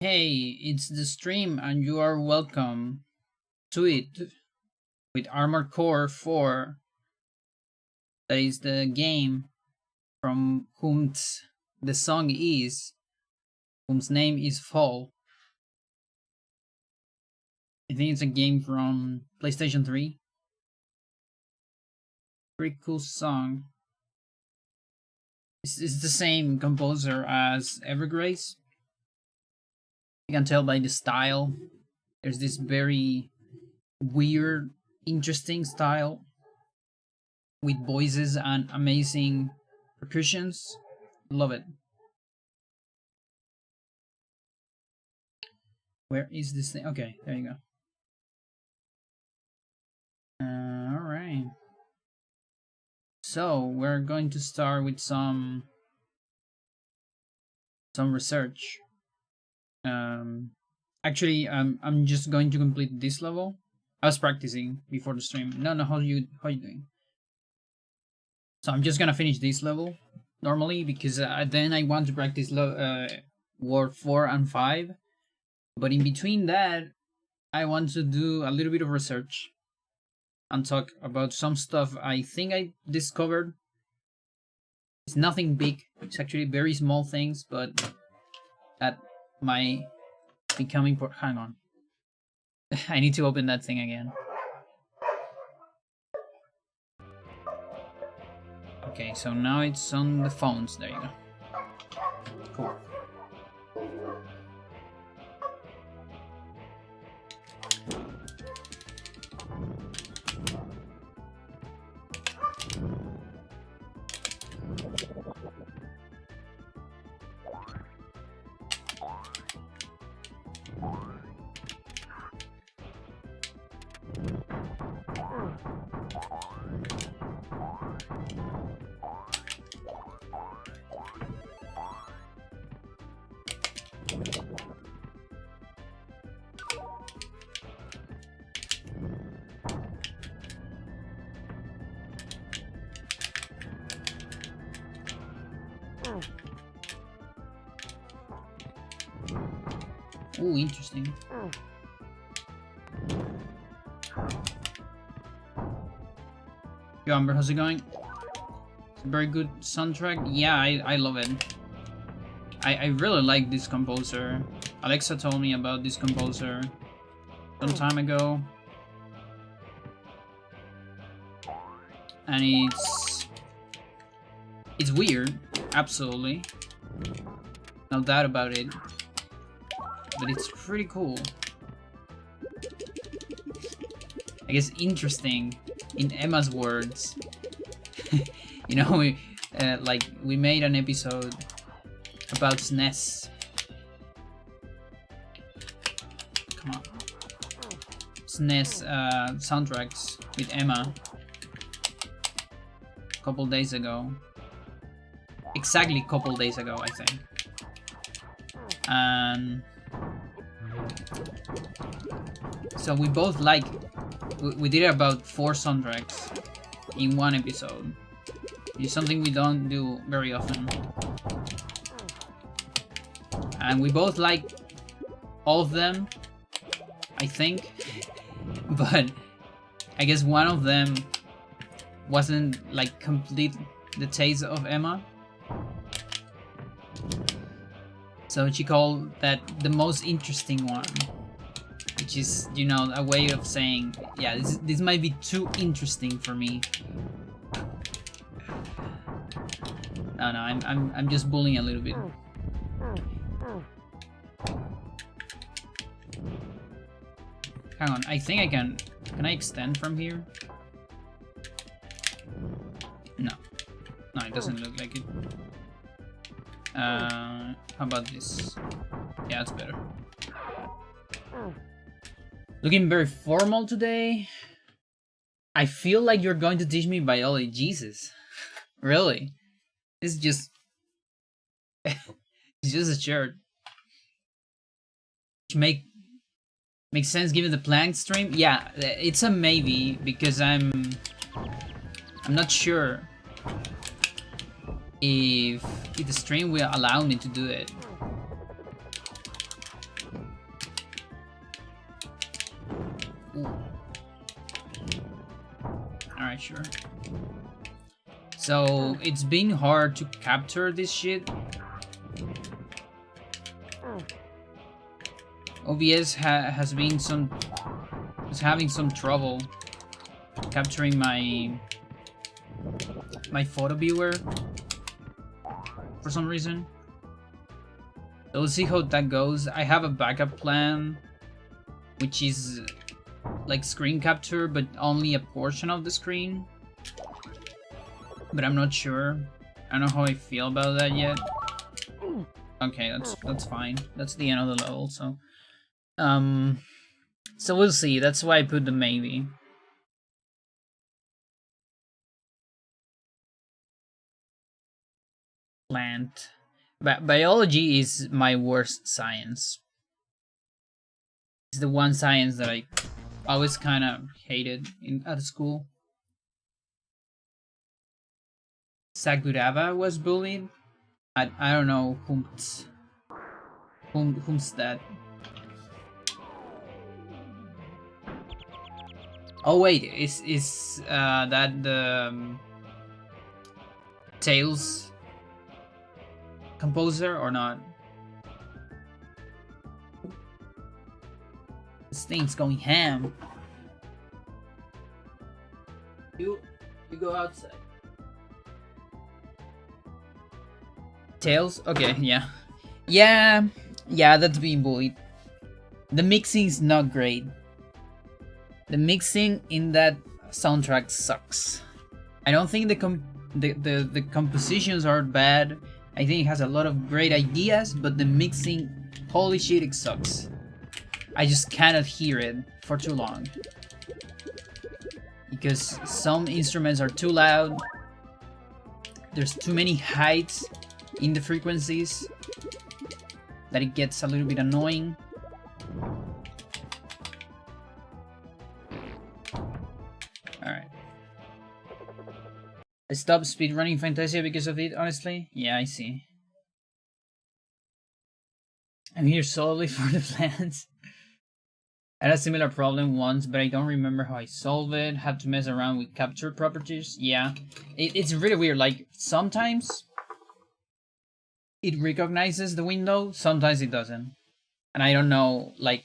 Hey, it's the stream and you are welcome to it with Armored Core 4. That is the game from whom's the song is, whose name is Fall. I think it's a game from PlayStation 3. Pretty cool song. It's the same composer as Evergrace. You can tell by the style. There's this very weird, interesting style with voices and amazing percussions. Love it. Where is this thing? Okay, there you go. All right. So we're going to start with some research. Actually, I'm just going to complete this level. I was practicing before the stream. No, how you doing? So I'm just gonna finish this level normally because then I want to practice War 4 and 5. But in between that, I want to do a little bit of research and talk about some stuff I think I discovered. It's nothing big. It's actually very small things, but that might become important. Hang on. I need to open that thing again. Okay, so now it's on the phones. There you go. Cool. Ooh, interesting. Yo, Amber, how's it going? It's a very good soundtrack. Yeah, I love it. I really like this composer. Alexa told me about this composer some time ago. And it's weird, absolutely. No doubt about it. But it's pretty cool. I guess interesting in Emma's words. You know, we made an episode about SNES. Come on. SNES soundtracks with Emma a couple days ago. Exactly a couple days ago, I think. And so we both like, we did about 4 soundtracks in one episode. It's something we don't do very often. And we both like all of them, I think. But I guess one of them wasn't like complete the taste of Emma. So she called that the most interesting one. Which is, you know, a way of saying, yeah, this might be too interesting for me. No, I'm just bullying a little bit. Hang on, I think I can I extend from here? No, it doesn't look like it. How about this? Yeah, it's better. Looking very formal today. I feel like you're going to teach me biology. Jesus. Really? It's just... it's just a shirt. Which makes sense given the Plank stream? Yeah, it's a maybe, because I'm not sure if the stream will allow me to do it. Alright, sure. So it's been hard to capture this shit. OBS has been having some trouble capturing my photo viewer for some reason. So we'll see how that goes. I have a backup plan, which is like screen capture, but only a portion of the screen. But I'm not sure. I don't know how I feel about that yet. Okay, that's fine. That's the end of the level, so so we'll see. That's why I put the maybe. Plant. Biology is my worst science. It's the one science that I always kind of hated at school. Sakuraba was bullied. I don't know whom's that. Oh wait, is that the Tales composer or not? This thing's going ham. You go outside. Tails? Okay, yeah. Yeah, that's being bullied. The mixing's not great. The mixing in that soundtrack sucks. I don't think the compositions are bad. I think it has a lot of great ideas, but the mixing, holy shit, it sucks. I just cannot hear it for too long. Because some instruments are too loud. There's too many heights in the frequencies that it gets a little bit annoying. Alright. I stopped speedrunning Fantasia because of it, honestly. Yeah, I see. I'm here solely for the plans. I had a similar problem once, but I don't remember how I solved it. Had to mess around with capture properties. Yeah, it's really weird. Like, sometimes it recognizes the window, sometimes it doesn't. And I don't know, like,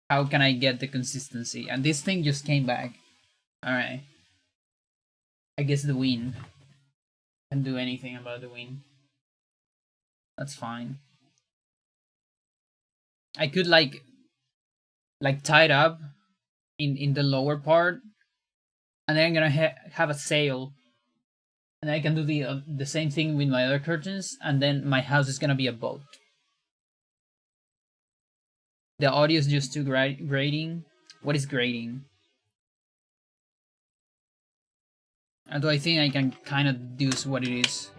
how can I get the consistency? And this thing just came back. Alright. I guess the wind. Can't do anything about the wind. That's fine. I could, like tie it up in the lower part, and then I'm gonna have a sail, and I can do the same thing with my other curtains, and then my house is gonna be a boat. The audio is just too grating. What is grating? Although I think I can kind of deduce what it is.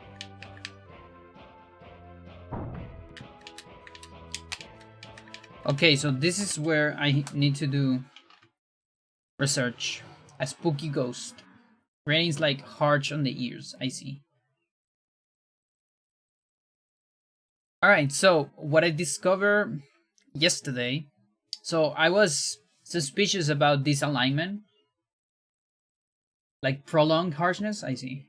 Okay, so this is where I need to do research. A spooky ghost. Rain's like harsh on the ears, I see. Alright, so what I discovered yesterday. So I was suspicious about this alignment. Like prolonged harshness, I see.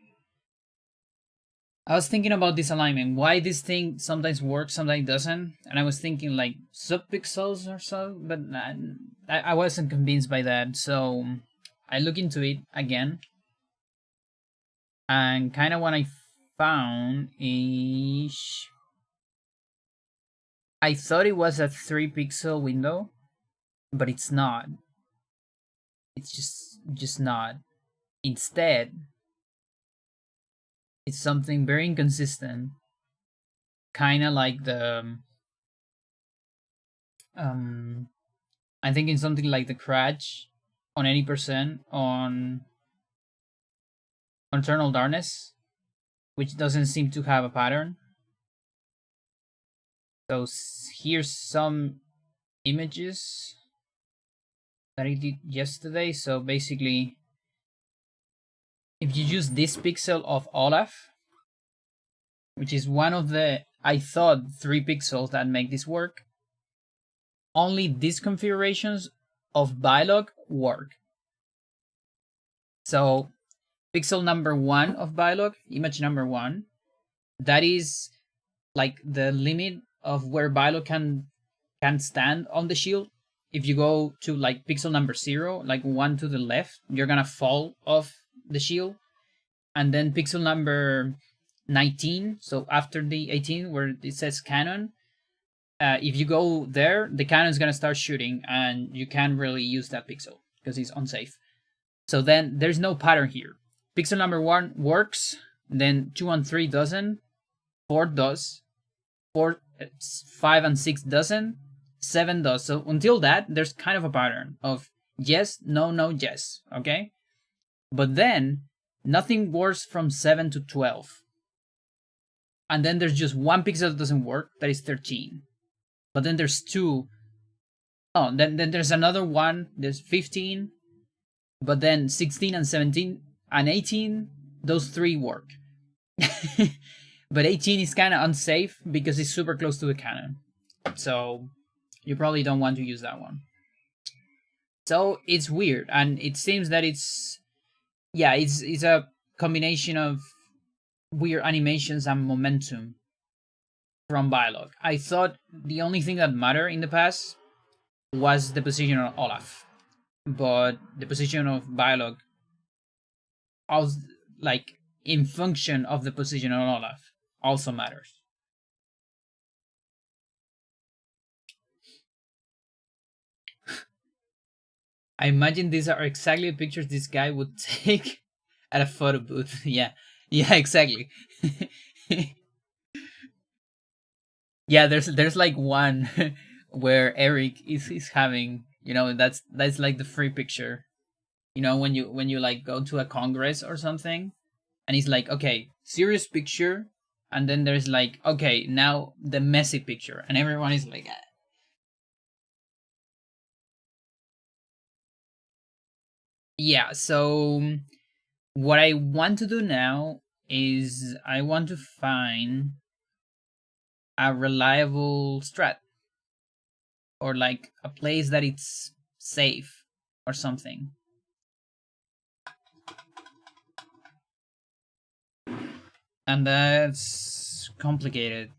I was thinking about this alignment, why this thing sometimes works, sometimes doesn't, and I was thinking like subpixels or so, but I wasn't convinced by that, so I looked into it again, and kind of what I found is, I thought it was a 3-pixel window, but it's not. It's just not. Instead, it's something very inconsistent, kind of like the I'm thinking something like the crash on 80% on Eternal Darkness, which doesn't seem to have a pattern. So here's some images that I did yesterday. So basically, if you use this pixel of Olaf, which is one of the, I thought, 3 pixels that make this work, only these configurations of Bylog work. So pixel number 1 of Bylog, image number 1, that is like the limit of where Bylog can stand on the shield. If you go to like pixel number 0, like 1 to the left, you're gonna fall off the shield. And then pixel number 19, so after the 18 where it says cannon, if you go there, the cannon is gonna start shooting and you can't really use that pixel because it's unsafe. So then there's no pattern here. Pixel number 1 works, then 2 and 3 doesn't, 4 does, 4, 5 and 6 doesn't, 7 does. So until that, there's kind of a pattern of yes, no, no, yes, okay? But then nothing works from 7 to 12. And then there's just one pixel that doesn't work, that is 13. But then there's 2. Oh, then there's another one, there's 15. But then 16 and 17 and 18, those 3 work. But 18 is kind of unsafe because it's super close to the cannon. So you probably don't want to use that one. So it's weird, and it seems that it's a combination of weird animations and momentum from Bylog. I thought the only thing that mattered in the past was the position of Olaf, but the position of Bylog, like in function of the position of Olaf, also matters. I imagine these are exactly the pictures this guy would take at a photo booth. Yeah, exactly. Yeah, there's like one where Eric is having, that's like the free picture. When you like go to a congress or something, and he's like, okay, serious picture, and then there's like, okay, now the messy picture, and everyone is like, ah. Yeah, so what I want to do now is I want to find a reliable strat, or like a place that it's safe or something. And that's complicated.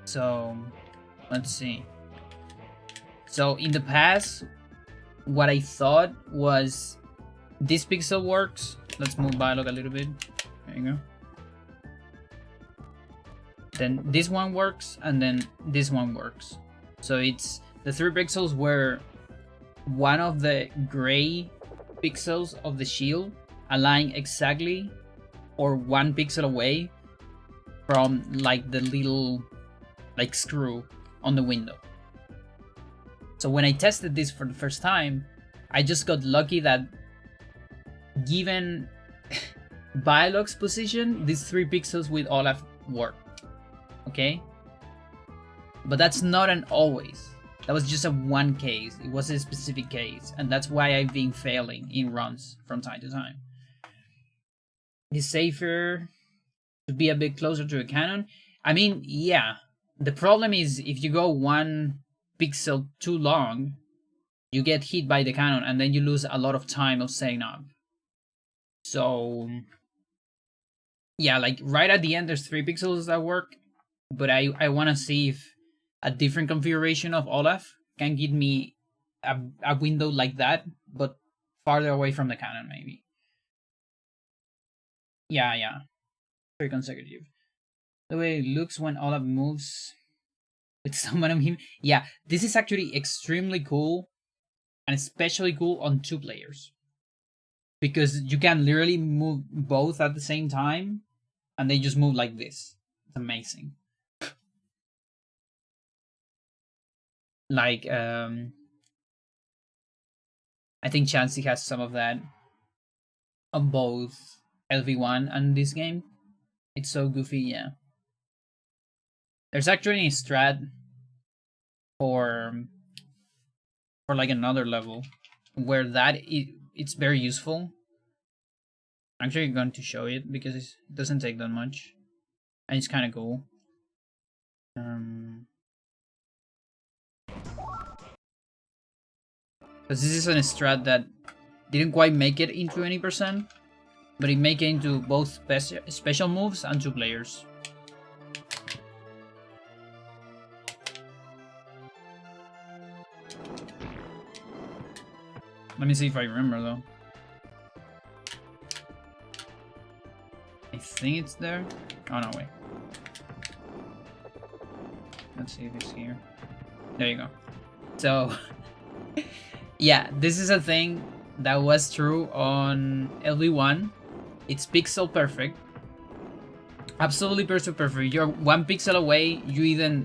So let's see. So in the past, what I thought was this pixel works. Let's move Bylog a little bit. There you go. Then this one works, and then this one works. So it's the 3 pixels where one of the gray pixels of the shield align exactly or 1 pixel away from like the little like screw on the window. So when I tested this for the first time, I just got lucky that given Bylog's position, these 3 pixels with Olaf work. Okay? But that's not an always. That was just a one case. It was a specific case. And that's why I've been failing in runs from time to time. It's safer to be a bit closer to a cannon. I mean, yeah. The problem is if you go 1 pixel too long, you get hit by the cannon and then you lose a lot of time of setting up. So yeah, like right at the end there's 3 pixels that work, but I want to see if a different configuration of Olaf can give me a window like that, but farther away from the cannon maybe. Yeah. 3 consecutive. The way it looks when Olaf moves with someone on him. Yeah, this is actually extremely cool, and especially cool on 2 players. Because you can literally move both at the same time, and they just move like this. It's amazing. Like, I think Chansey has some of that on both LV1 and this game. It's so goofy, yeah. There's actually a strat for like another level where it's very useful. I'm actually going to show it because it doesn't take that much, and it's kind of cool. Because this is a strat that didn't quite make it into any percent, but it made it into both special moves and 2 players. Let me see if I remember though. I think it's there. Oh no, wait. Let's see if it's here. There you go. So, yeah, this is a thing that was true on LV1. It's pixel perfect. Absolutely pixel perfect. You're 1 pixel away, you either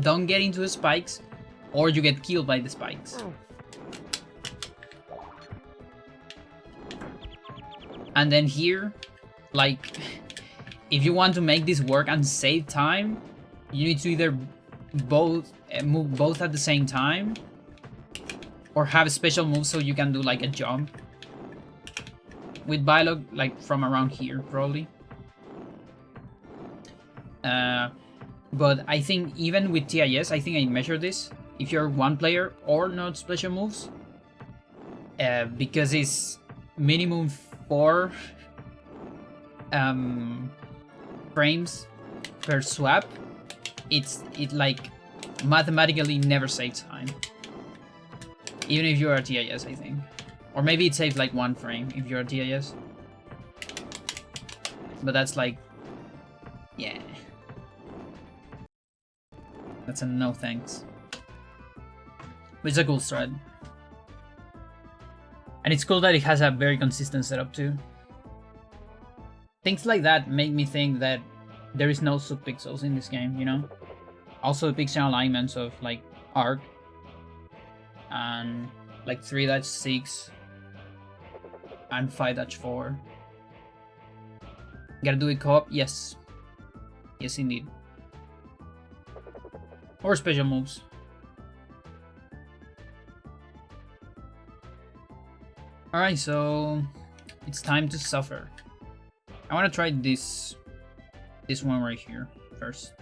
don't get into the spikes or you get killed by the spikes. And then here, like, if you want to make this work and save time, you need to either move both at the same time or have a special move so you can do like a jump with Bylog, like from around here probably. But I think even with TIS, I think I measured this, if you're 1 player or not special moves, because it's minimum 4 frames per swap, it like mathematically never saves time, even if you're a TIS, I think. Or maybe it saves like 1 frame if you're a TIS, but that's like, yeah, that's a no thanks. But it's a cool strat. And it's cool that it has a very consistent setup too. Things like that make me think that there is no subpixels in this game, you know? Also pixel alignments of like arc and like 3-6 and 5-4. Gotta do it co-op? Yes. Yes indeed. Or special moves. Alright, so it's time to suffer. I want to try this one right here first.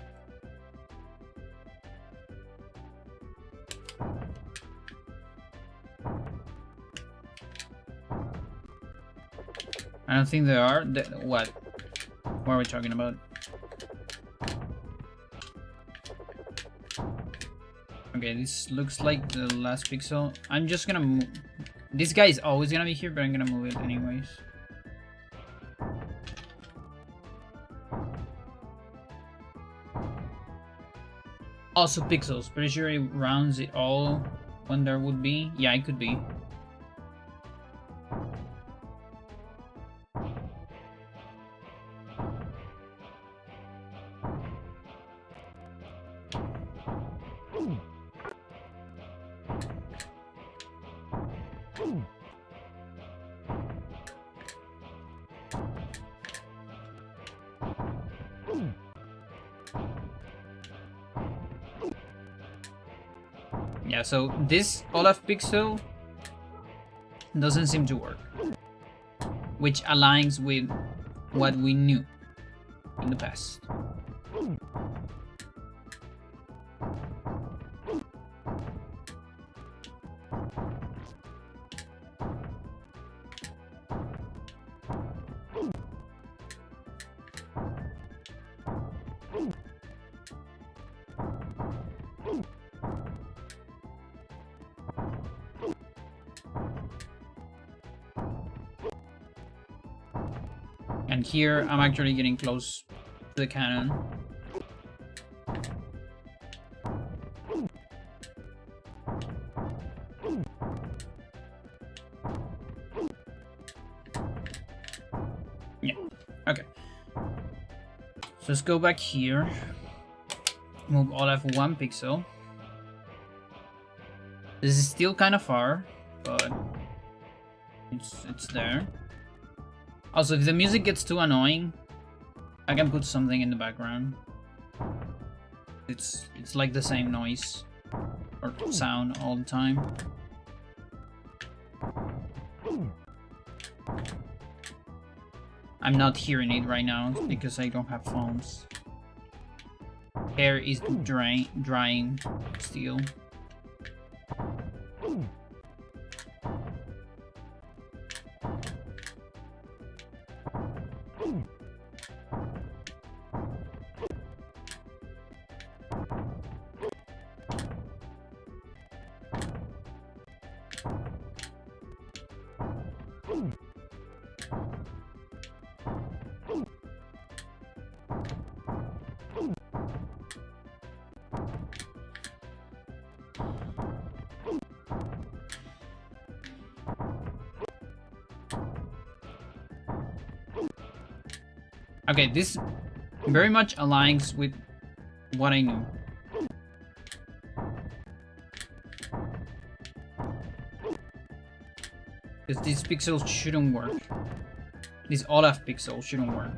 I don't think there are. What are we talking about? Okay, this looks like the last pixel. I'm just gonna move. This guy is always gonna be here, but I'm gonna move it anyways. Also pixels. Pretty sure it rounds it all when there would be. Yeah, it could be. Yeah, so this Olaf pixel doesn't seem to work, which aligns with what we knew in the past. And here, I'm actually getting close to the cannon. Yeah, okay. So let's go back here. Move Olaf 1 pixel. This is still kind of far, but it's there. Also, if the music gets too annoying, I can put something in the background. It's like the same noise or sound all the time. I'm not hearing it right now because I don't have phones. Hair is drying still. Okay, this very much aligns with what I knew. Because these pixels shouldn't work. These Olaf pixels shouldn't work.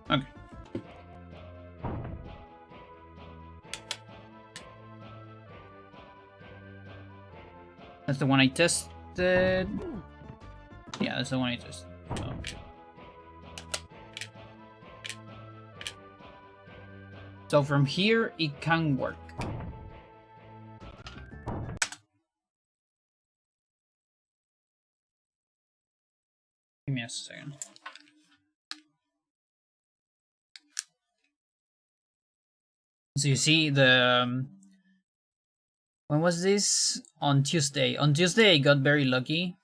Okay. That's the one I tested. Yeah, that's the one I tested. So from here, it can work. Give me a second. So you see the... when was this? On Tuesday. On Tuesday, I got very lucky.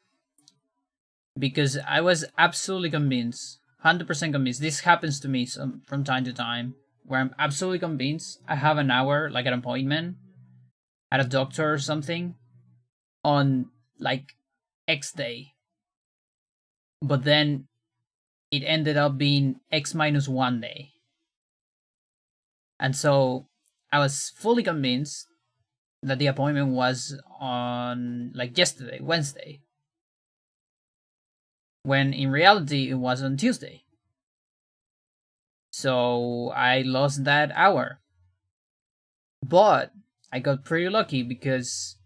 Because I was absolutely convinced, 100% convinced. This happens to me from time to time. Where I'm absolutely convinced I have an hour, like an appointment at a doctor or something on like X day. But then it ended up being X minus 1 day. And so I was fully convinced that the appointment was on like yesterday, Wednesday. When in reality it was on Tuesday. So I lost that hour. But I got pretty lucky because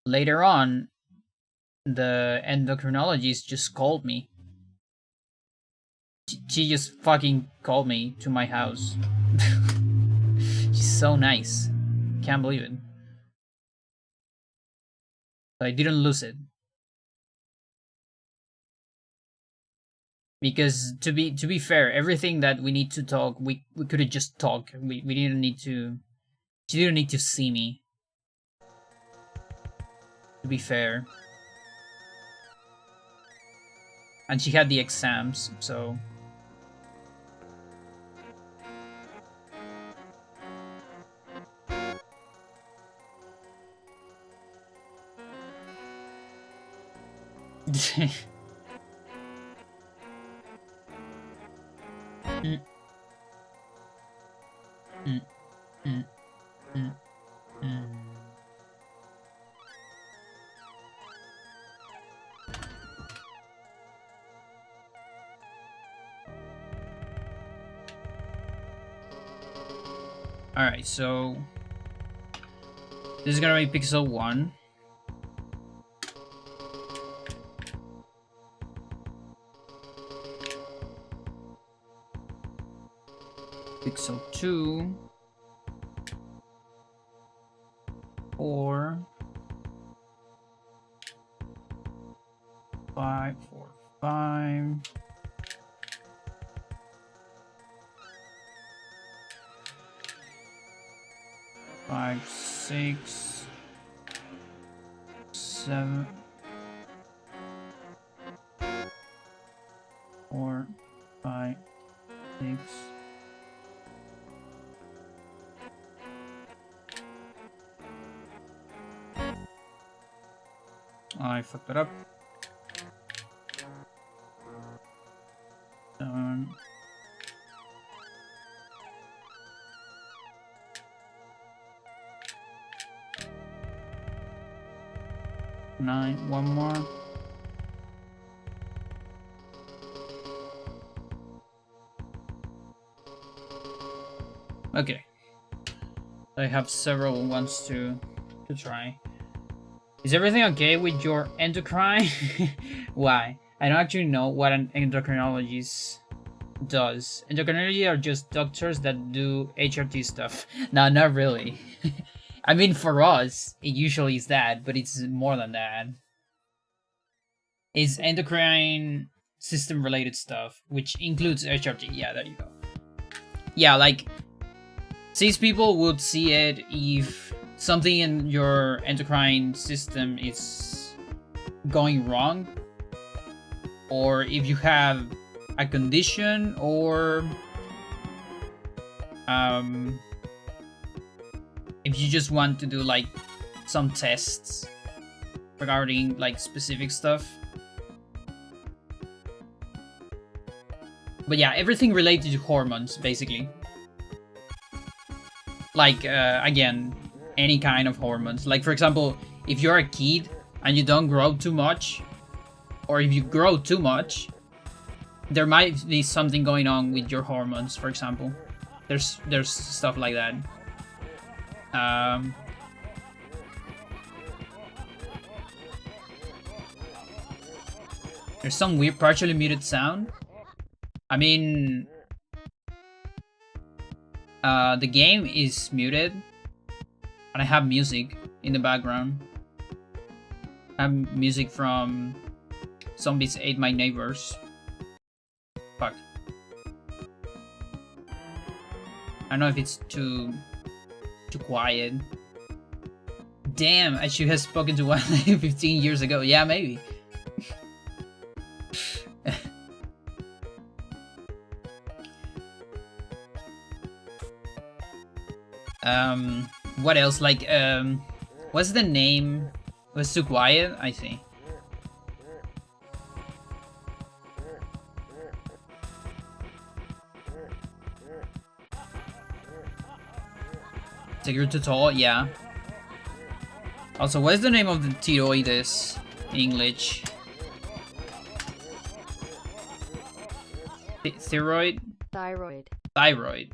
later on, the endocrinologist just called me. She just fucking called me to my house. She's so nice. Can't believe it. But I didn't lose it. Because to be fair, everything that we need to talk, we could have just talked. We didn't need to. She didn't need to see me. To be fair. And she had the exams, so. Alright, so this is gonna be pixel 1. Pixel 2. 4. 5, 4, 5. 5, 6, 7, 4, 5, 6. I fucked it up. 7. 9, one more. Okay. I have several ones to try. Is everything okay with your endocrine? Why? I don't actually know what an endocrinologist does. Endocrinology are just doctors that do HRT stuff. No, not really. I mean, for us, it usually is that, but it's more than that. It's endocrine system related stuff, which includes HRT. Yeah, there you go. Yeah, like, cis people would see it if something in your endocrine system is going wrong, or if you have a condition or if you just want to do like some tests regarding like specific stuff. But yeah, everything related to hormones, basically. Like, again, any kind of hormones. Like, for example, if you're a kid and you don't grow too much, or if you grow too much, there might be something going on with your hormones, for example. There's stuff like that. There's some weird partially muted sound. I mean, the game is muted, and I have music in the background. I have music from Zombies Ate My Neighbors. Fuck. I don't know if it's too quiet. Damn, I should have spoken to one 15 years ago. Yeah, maybe. What else? Like, what's the name? Was too quiet? I see. Tigger too tall? Yeah. Also, what is the name of the thyroides in English? Thyroid? Thyroid. Thyroid.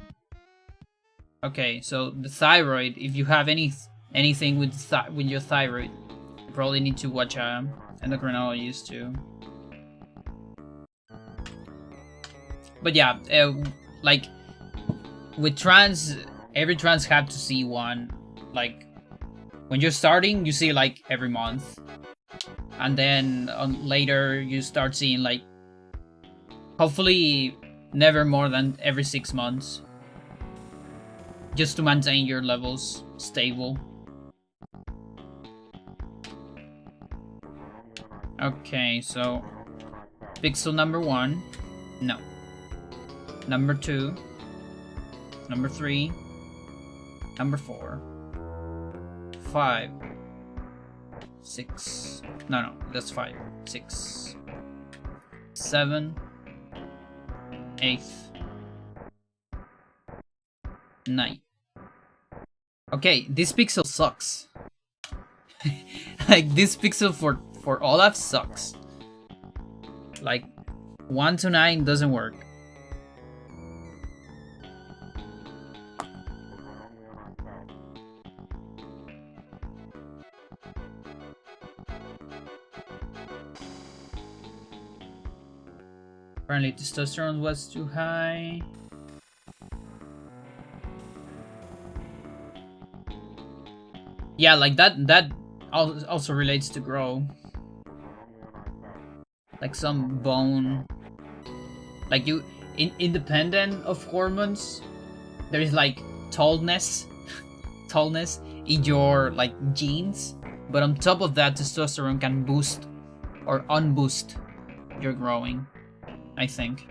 Okay, so the thyroid, if you have anything with your thyroid, you probably need to watch endocrinologist too. But yeah, like with trans, every trans have to see one. Like when you're starting, you see like every month, and then later you start seeing like hopefully never more than every 6 months. Just to maintain your levels stable. Okay, so pixel number 1, no. Number 2, number 3, number 4, 5, 6. No, that's 5, 6, 7, 8, 9. Okay, this pixel sucks. Like, this pixel for Olaf sucks. Like, 1 to 9 doesn't work. Apparently testosterone was too high. Yeah, like that also relates to grow. Like some bone. Like you, independent of hormones, there is like tallness in your like genes. But on top of that, testosterone can boost or unboost your growing, I think.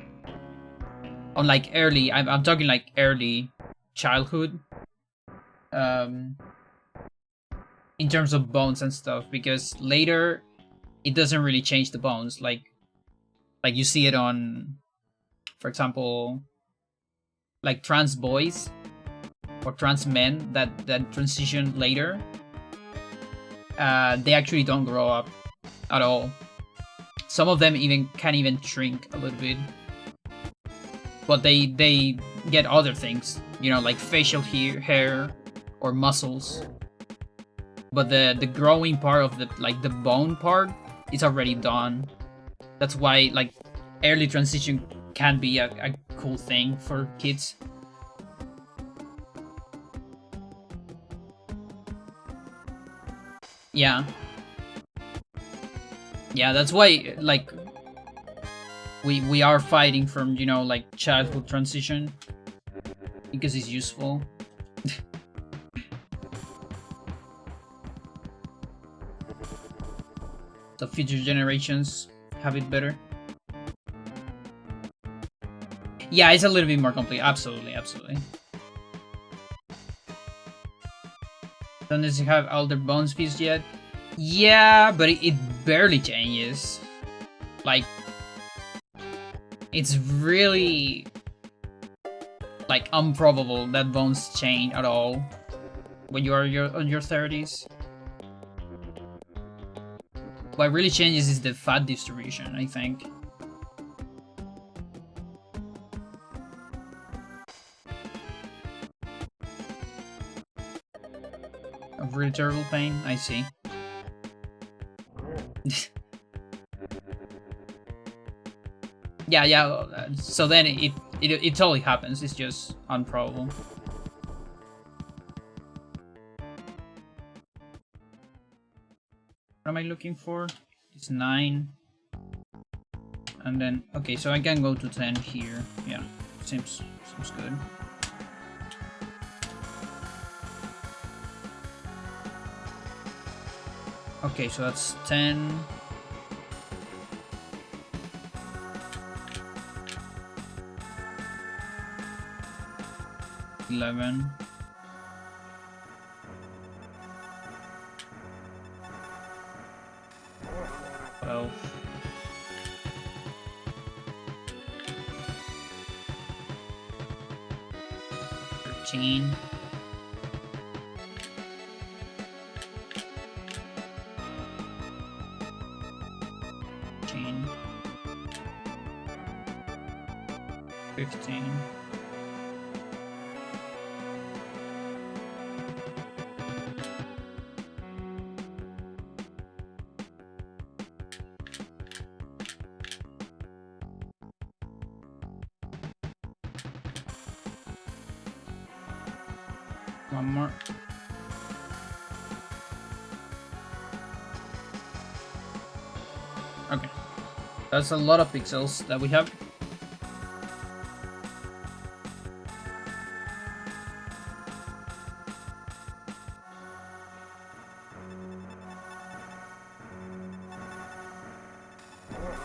On like early, I'm talking like early childhood. In terms of bones and stuff, because later it doesn't really change the bones. Like you see it on, for example, like trans boys or trans men that transition later. They actually don't grow up at all. Some of them can't even shrink a little bit, but they get other things, you know, like facial hair or muscles. But the growing part of the bone part is already done. That's why like early transition can be a cool thing for kids. Yeah. Yeah, that's why like we are fighting from, you know, like childhood transition, because it's useful. So future generations have it better. Yeah, it's a little bit more complete. Absolutely, absolutely. Don't necessarily have all their bone speeds yet. Yeah, but it barely changes. Like, it's really like improbable that bones change at all when you are on your 30s. What really changes is the fat distribution, I think. Of really terrible pain, I see. Yeah, so then it totally happens, it's just improbable. What am I looking for? It's 9. And then, okay, so I can go to 10 here. Yeah, seems good. Okay, so that's 10. $11. 12. 13. 14. 15. 1 more. Okay. That's a lot of pixels that we have.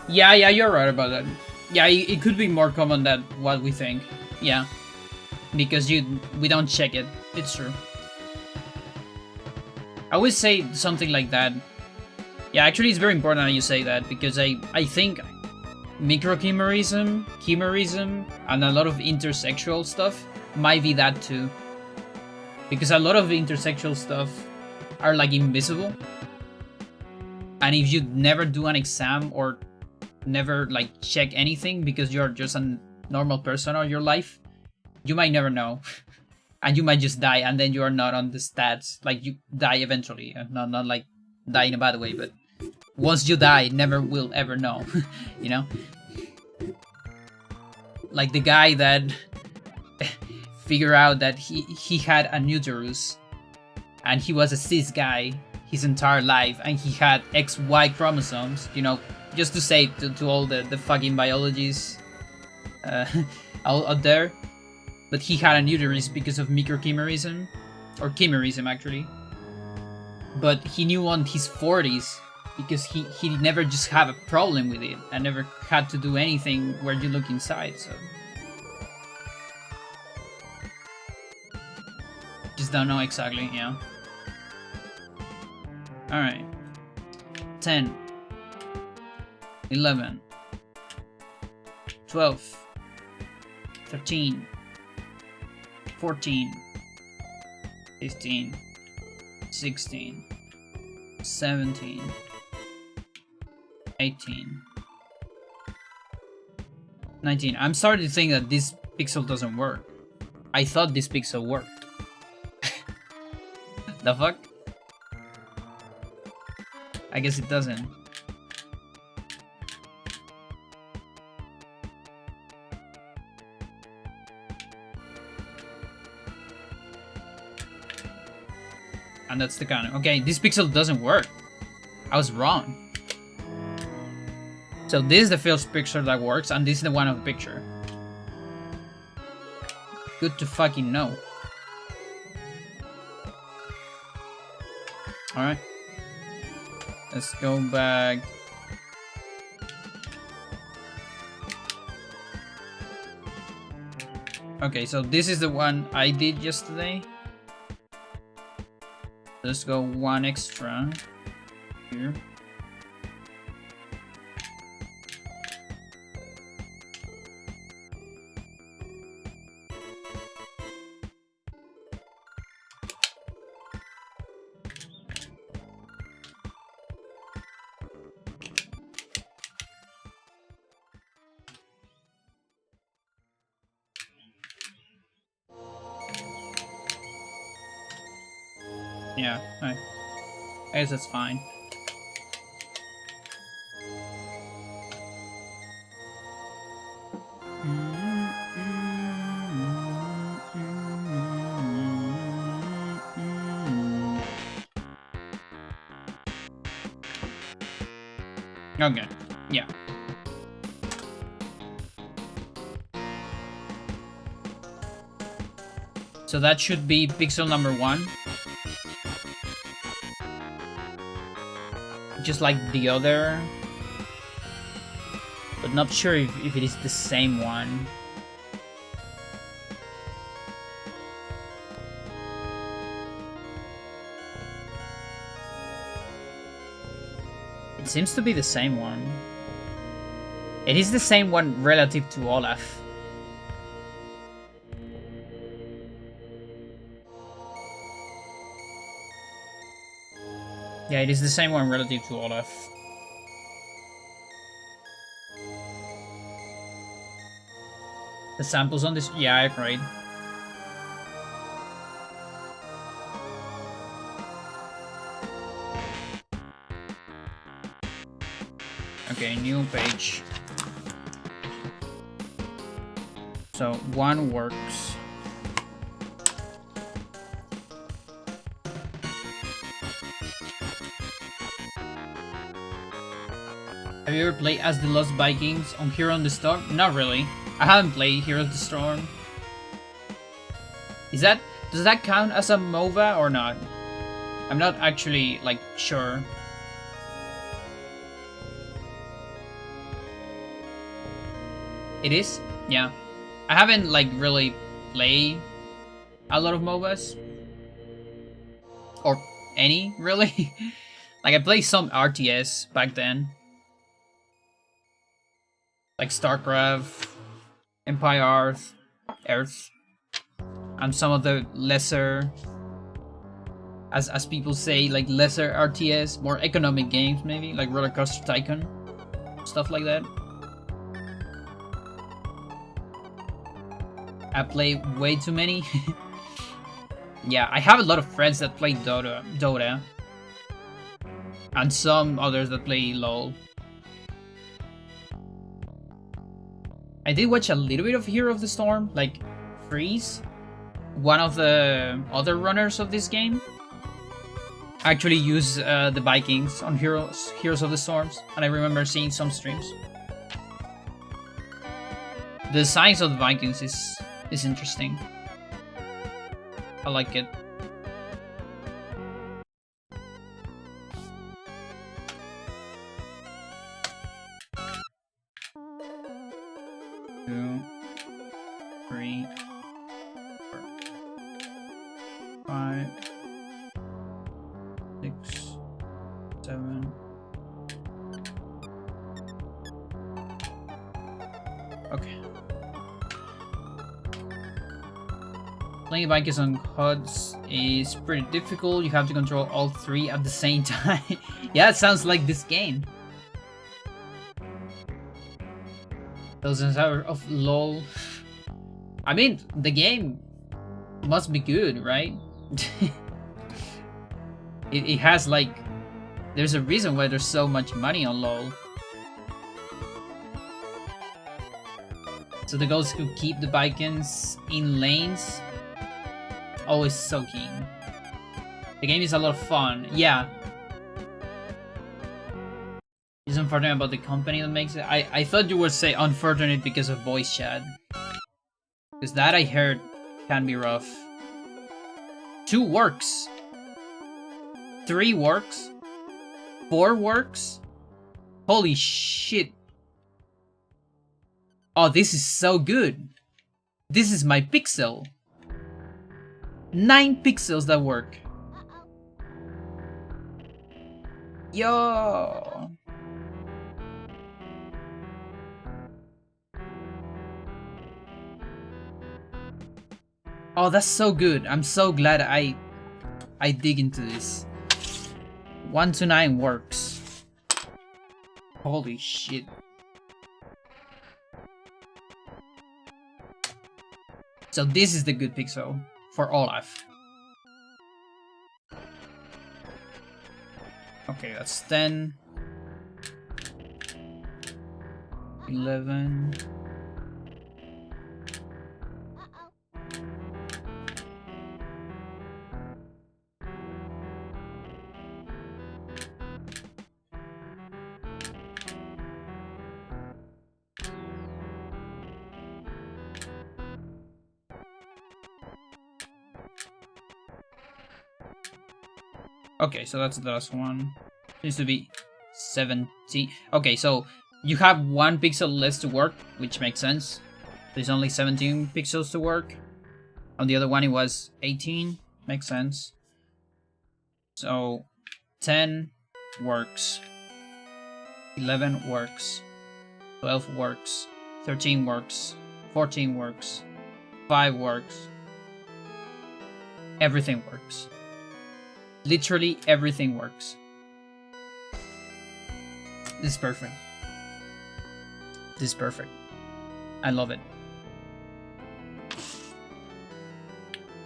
Yeah, you're right about that. Yeah, it could be more common than what we think. Yeah. Because we don't check it. It's true. I would say something like that. Yeah, actually it's very important that you say that, because I think microchimerism, chimerism, and a lot of intersexual stuff might be that too. Because a lot of intersexual stuff are like invisible. And if you never do an exam or never like check anything because you're just a normal person all your life, you might never know. And you might just die, and then you are not on the stats. Like, you die eventually. Not like die in a bad way, but once you die, never will ever know. You know? Like the guy that figured out that he had an uterus, and he was a cis guy his entire life, and he had XY chromosomes, you know, just to say to all the fucking biologists out there. But he had an uterus because of microchimerism, or chimerism actually. But he knew on his 40s, because he never just had a problem with it, and never had to do anything where you look inside, so. Just don't know exactly, yeah. Alright. 10. 11. 12. 13. 14, 15, 16, 17, 18, 19. I'm starting to think that this pixel doesn't work. I thought this pixel worked. The fuck? I guess it doesn't. And that's the canon. Okay, this pixel doesn't work. I was wrong. So this is the first picture that works, and this is the one of the picture. Good to fucking know. Alright. Let's go back. Okay, so this is the one I did yesterday. Let's go one extra here. Yeah, I guess that's fine. Okay, yeah. So that should be pixel number 1. Just like the other. But not sure if it is the same one. It seems to be the same one. It is the same one relative to Olaf. Yeah, it is the same one relative to Olaf. The samples on this... Yeah, I agreed. Okay, new page. So, 1 works. Have you ever played as the Lost Vikings on Hero of the Storm? Not really. I haven't played Hero of the Storm. Does that count as a MOBA or not? I'm not actually, like, sure. It is? Yeah. I haven't, like, really played a lot of MOBAs. Or any, really. Like, I played some RTS back then. Like StarCraft, Empire Earth, and some of the lesser, as people say, like lesser RTS, more economic games maybe, like Roller Coaster Tycoon, stuff like that. I play way too many. Yeah, I have a lot of friends that play Dota, and some others that play LoL. I did watch a little bit of Hero of the Storm, like Freeze, one of the other runners of this game. Actually use the Vikings on Heroes of the Storms, and I remember seeing some streams. The size of the Vikings is interesting. I like it. Two, 3, 4, 5, 6, 7. Okay. Playing Vikings on HUDs is pretty difficult. You have to control all 3 at the same time. Yeah, it sounds like this game. Thousands hours of LOL. I mean, the game must be good, right? it has like... There's a reason why there's so much money on LOL. So the goal is to keep the Vikings in lanes. Always soaking. The game is a lot of fun. Yeah. It's unfortunate about the company that makes it. I thought you would say unfortunate because of voice chat. Because that I heard can be rough. 2 works. 3 works. 4 works. Holy shit. Oh, this is so good. This is my pixel. 9 pixels that work. Yo. Oh, that's so good. I'm so glad I dig into this. 1 to 9 works. Holy shit. So this is the good pixel for Olaf. Okay, that's 10. 11. Okay, so that's the last one. Needs to be 17. Okay, so you have 1 pixel less to work, which makes sense. There's only 17 pixels to work. On the other one, it was 18. Makes sense. So 10 works. 11 works. 12 works. 13 works. 14 works. 5 works. Everything works. Literally everything works. This is perfect. This is perfect. I love it.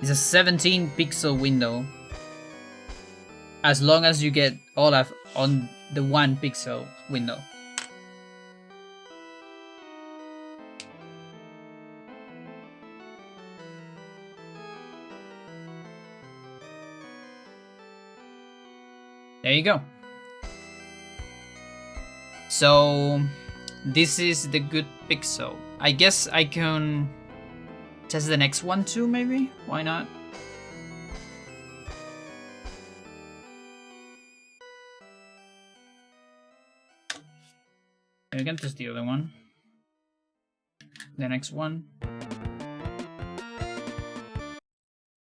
It's a 17 pixel window. As long as you get Olaf on the 1 pixel window. There you go. So this is the good pixel. I guess I can test the next one too, maybe? Why not? I can test the other one. The next one.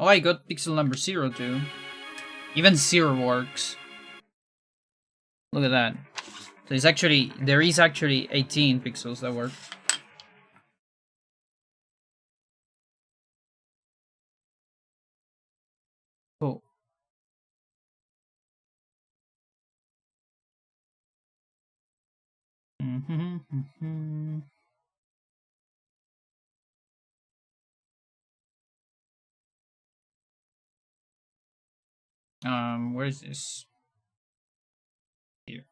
Oh, I got pixel number 0 too. Even 0 works. Look at that. So it's actually, there is actually 18 pixels that work. Cool. Where is this? Here.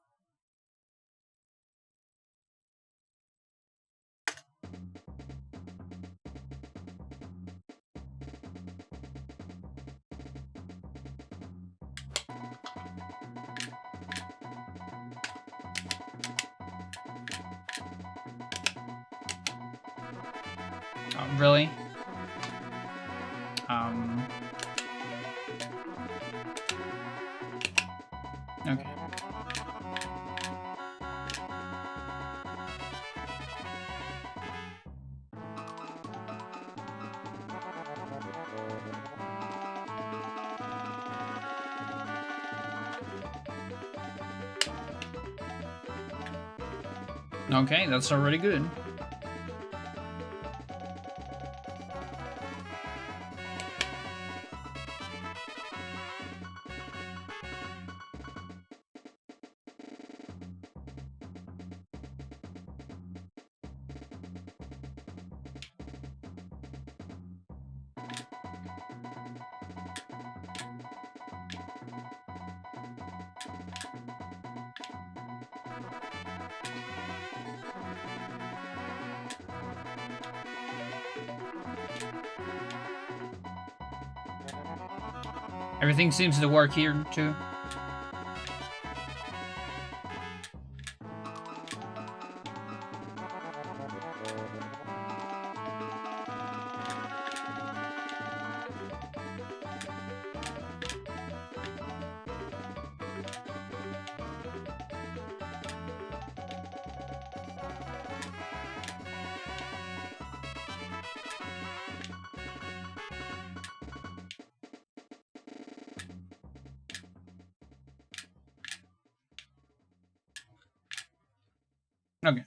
Oh, really? Okay. Okay, that's already good. Everything seems to work here too. Okay.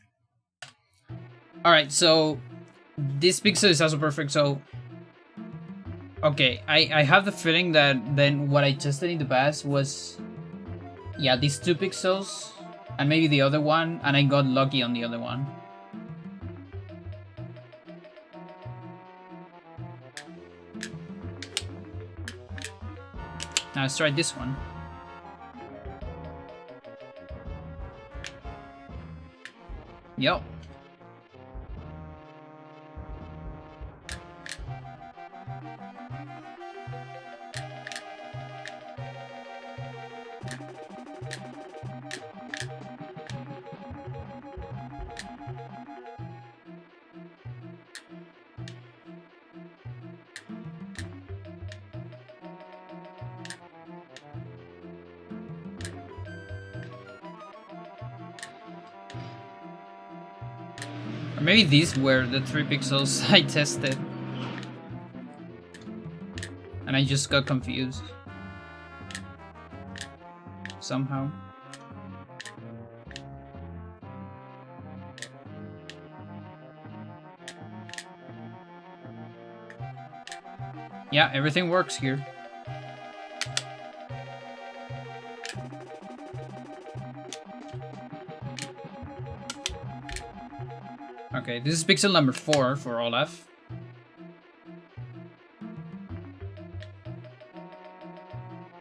Alright, so this pixel is also perfect, so okay, I have the feeling that then what I tested in the past was, yeah, these 2 pixels and maybe the other one, and I got lucky on the other one. Now let's try this one. Yep. Or maybe these were the 3 pixels I tested. And I just got confused. Somehow. Yeah, everything works here. Okay, this is pixel number 4 for Olaf.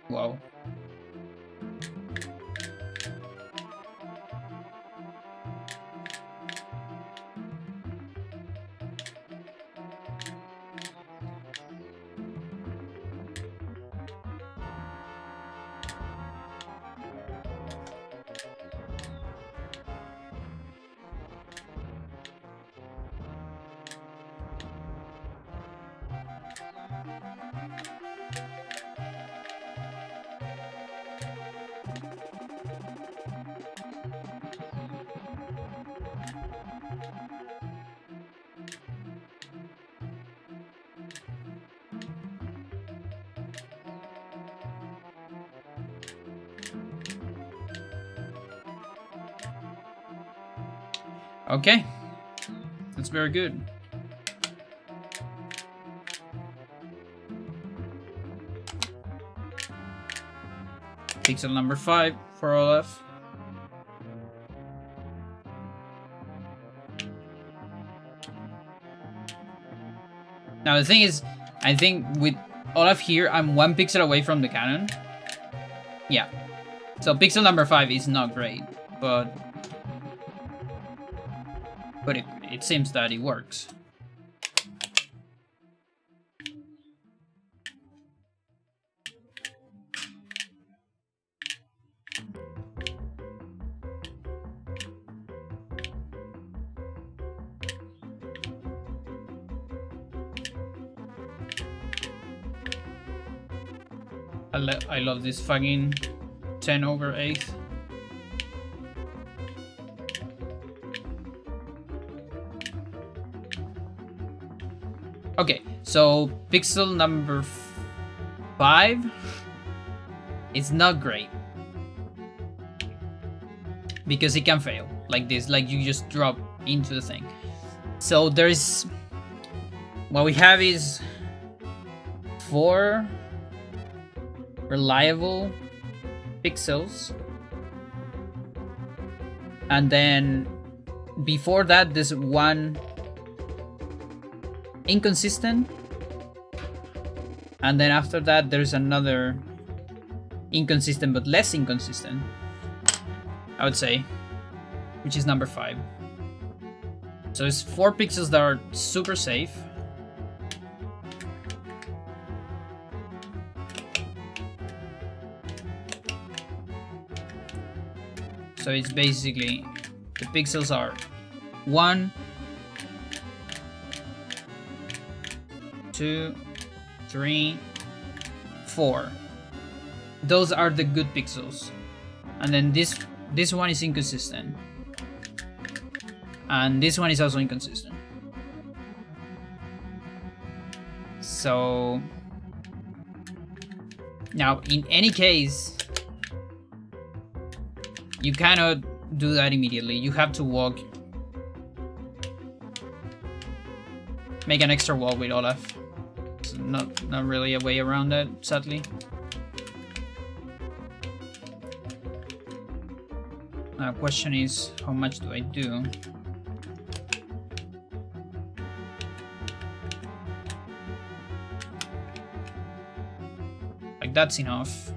Whoa. Okay, that's very good. Pixel number 5 for Olaf. Now the thing is, I think with Olaf here, I'm 1 pixel away from the cannon. Yeah, so pixel number 5 is not great, but it seems that it works. I love this fucking 10/8. Okay, so pixel number 5 is not great because it can fail like this, like you just drop into the thing. So there's what we have is 4 reliable pixels, and then before that there's 1 inconsistent, and then after that there's another inconsistent but less inconsistent, I would say, which is number 5. So it's 4 pixels that are super safe. So it's basically, the pixels are 1, 2, 3, 4. Those are the good pixels. And then this one is inconsistent. And this one is also inconsistent. So now in any case, you cannot do that immediately. You have to walk. Make an extra wall with Olaf. It's not really a way around that, sadly. Now, question is, how much do I do? Like, that's enough.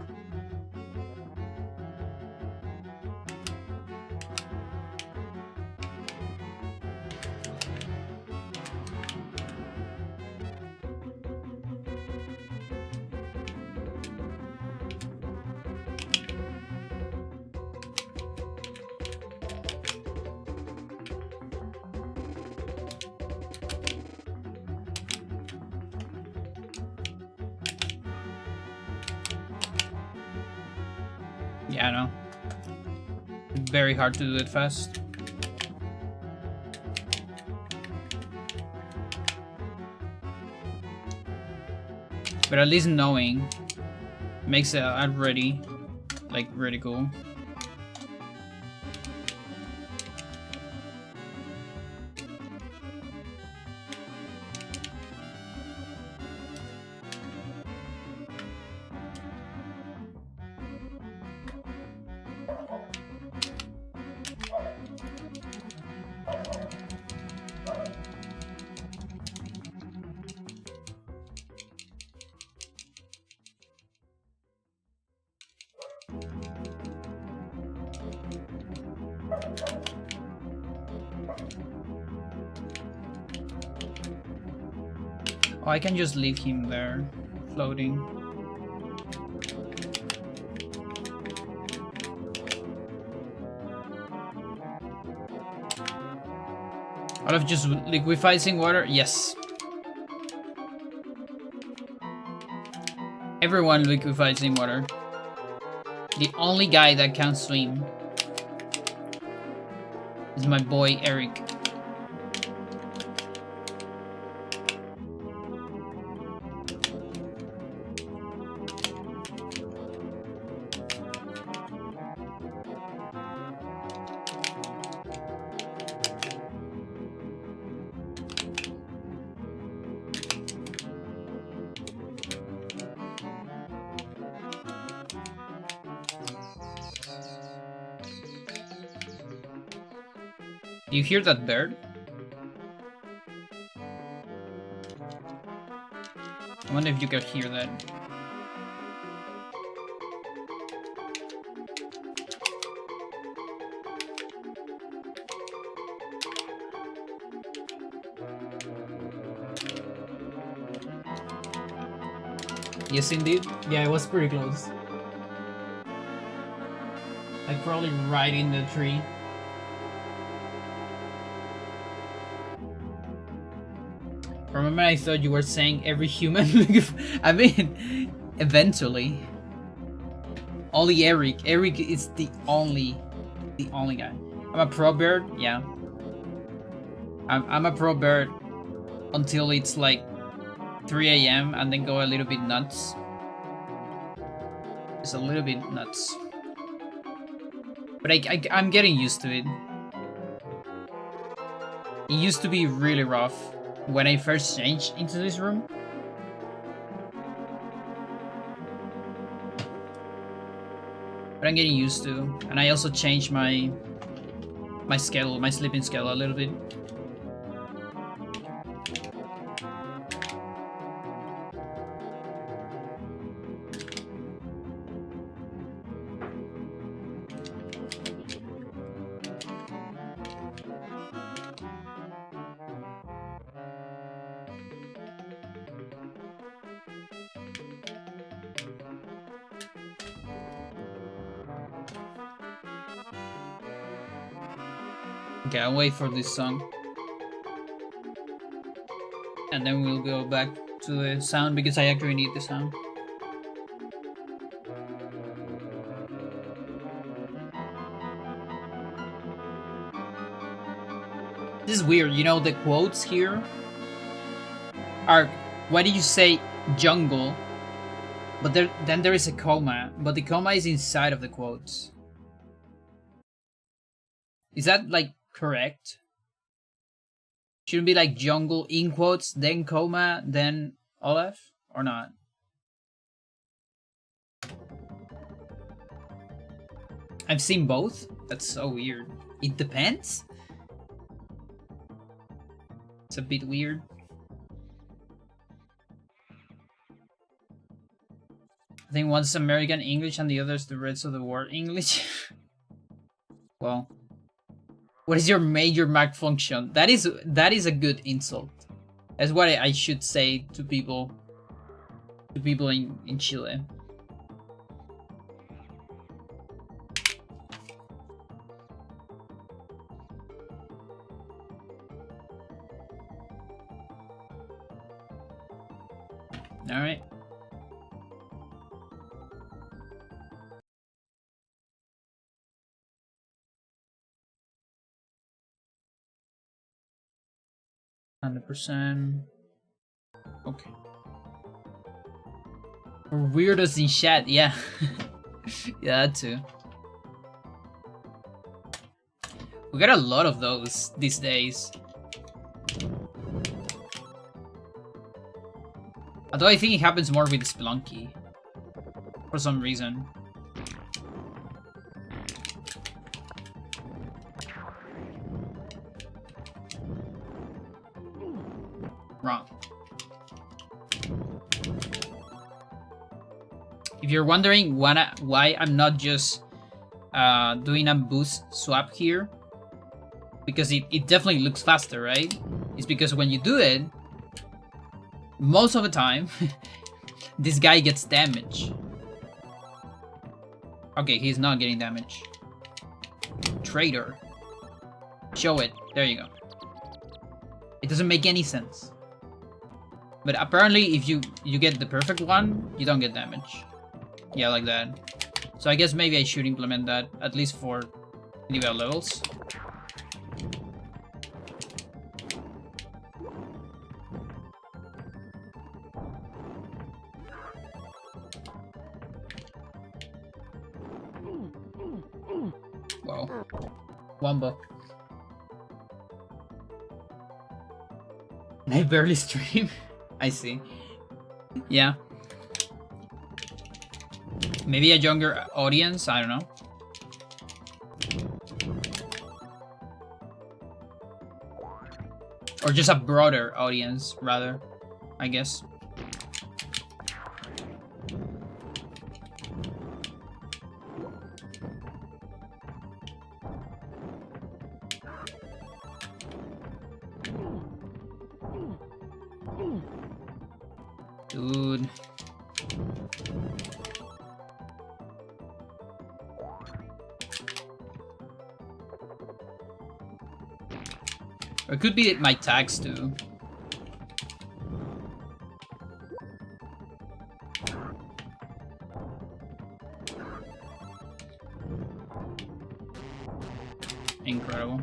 Yeah, I know. Very hard to do it fast. But at least knowing makes it ready, like, really cool. Oh, I can just leave him there, floating. Out of just liquefying water? Yes. Everyone liquefies in water. The only guy that can swim is my boy Eric. Do you hear that bird? I wonder if you can hear that. Yes, indeed. Yeah, it was pretty close. Like, probably right in the tree. Remember, I thought you were saying every human. I mean, eventually. Only Eric. Eric is the only guy. I'm a pro bird. Yeah. I'm a pro bird until it's like 3 AM and then go a little bit nuts. It's a little bit nuts. But I'm getting used to it. It used to be really rough when I first changed into this room. But I'm getting used to, and I also changed my schedule, my sleeping schedule a little bit. Okay, I'll wait for this song. And then we'll go back to the sound because I actually need the sound. This is weird, you know, the quotes here are, why do you say jungle? But then there is a comma, but the comma is inside of the quotes. Is that like correct? Shouldn't be like jungle in quotes, then coma, then Olaf, or not? I've seen both. That's so weird. It depends. It's a bit weird. I think one's American English and the other's the rest of the world English. Well, what is your major malfunction? That is a good insult. That's what I should say to people in Chile. All right. %. Okay. Or weirdos in chat, yeah. Yeah, that too. We got a lot of those these days. Although I think it happens more with Splunky. For some reason. Wrong. If you're wondering why I'm not just doing a boost swap here, because it definitely looks faster, right? It's because when you do it, most of the time, this guy gets damage. Okay, he's not getting damage. Traitor. Show it. There you go. It doesn't make any sense. But apparently, if you get the perfect one, you don't get damage. Yeah, like that. So I guess maybe I should implement that, at least for individual levels. Wow. Wombo. I barely stream. I see. Yeah. Maybe a younger audience, I don't know. Or just a broader audience, rather, I guess. Dude. Or it could be my tags too. Incredible.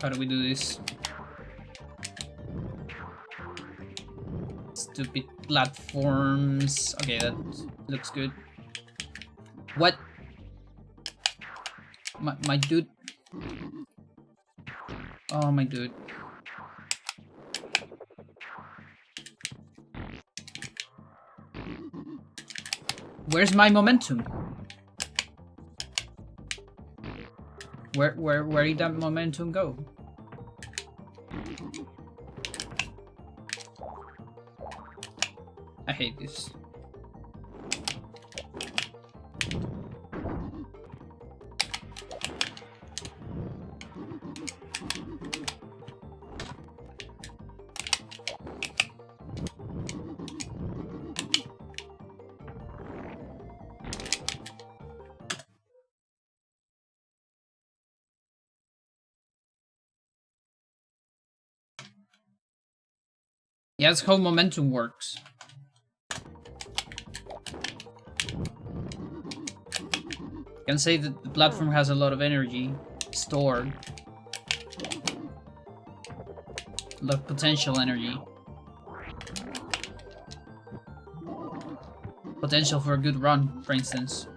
How do we do this? Stupid platforms. Okay, that looks good. What? My dude. Oh, my dude. Where's my momentum? Where did that momentum go? I hate this. Yeah, that's how momentum works. I can say that the platform has a lot of energy stored. A lot of potential energy. Potential for a good run, for instance.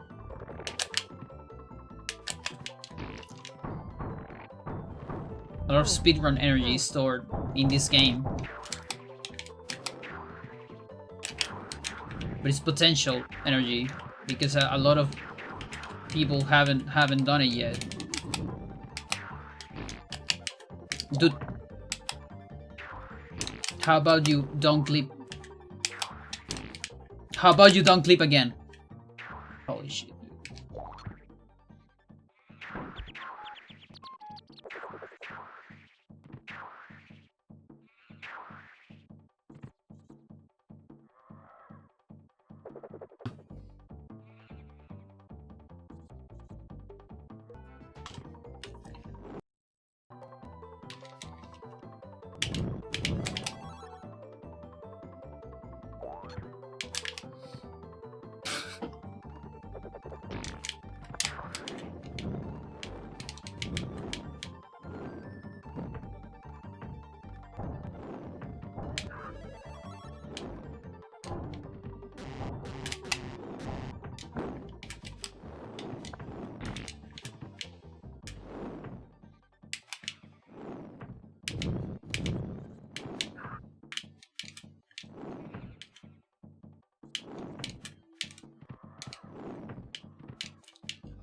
A lot of speedrun energy is stored in this game. But it's potential energy because a lot of people haven't done it yet. Dude, how about you don't clip? How about you don't clip again? Holy shit.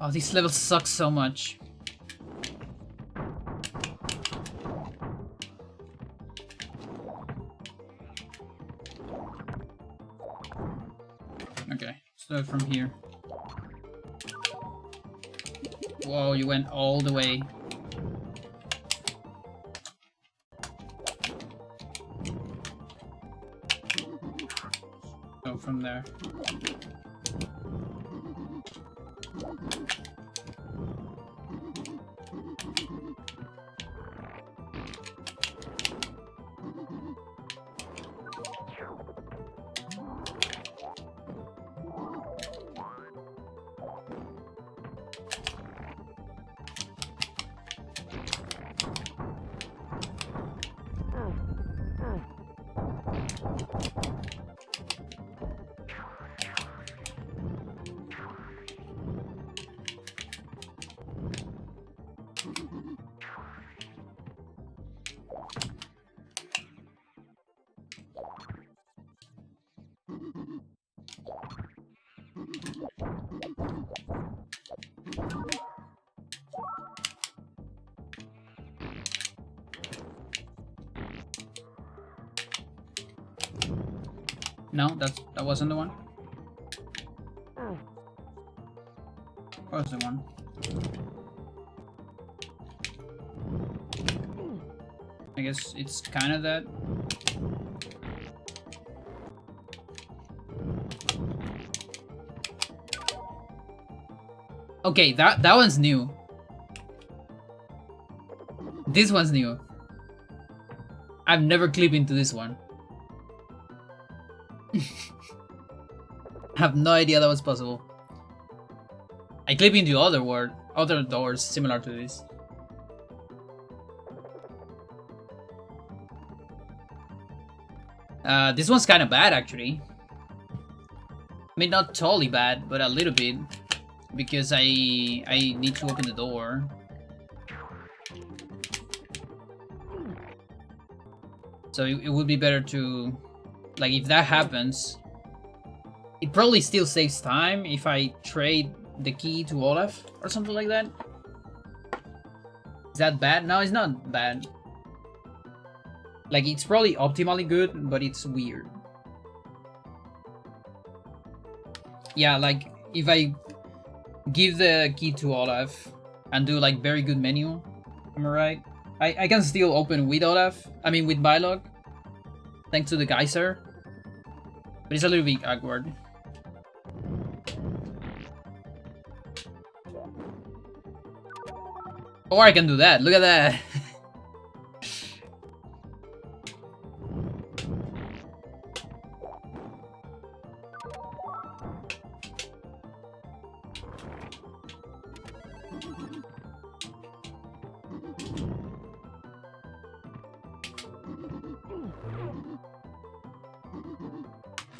Oh, these levels suck so much. Okay, start from here. Whoa, you went all the way. Go from there. No, that wasn't the one. What was the one? I guess it's kind of that. Okay, that one's new. This one's new. I've never clipped into this one. I have no idea that was possible. I clip into other doors similar to this. This one's kind of bad actually. I mean, not totally bad, but a little bit, because I need to open the door. So it would be better to, like, if that happens, It probably still saves time if I trade the key to Olaf or something like that. Is that bad? No, it's not bad. Like, it's probably optimally good, but it's weird. Yeah, like, if I give the key to Olaf and do, like, very good menu, am I right? I can still open with Olaf, I mean with Bylog, thanks to the geyser. But it's a little bit awkward. Or I can do that, look at that!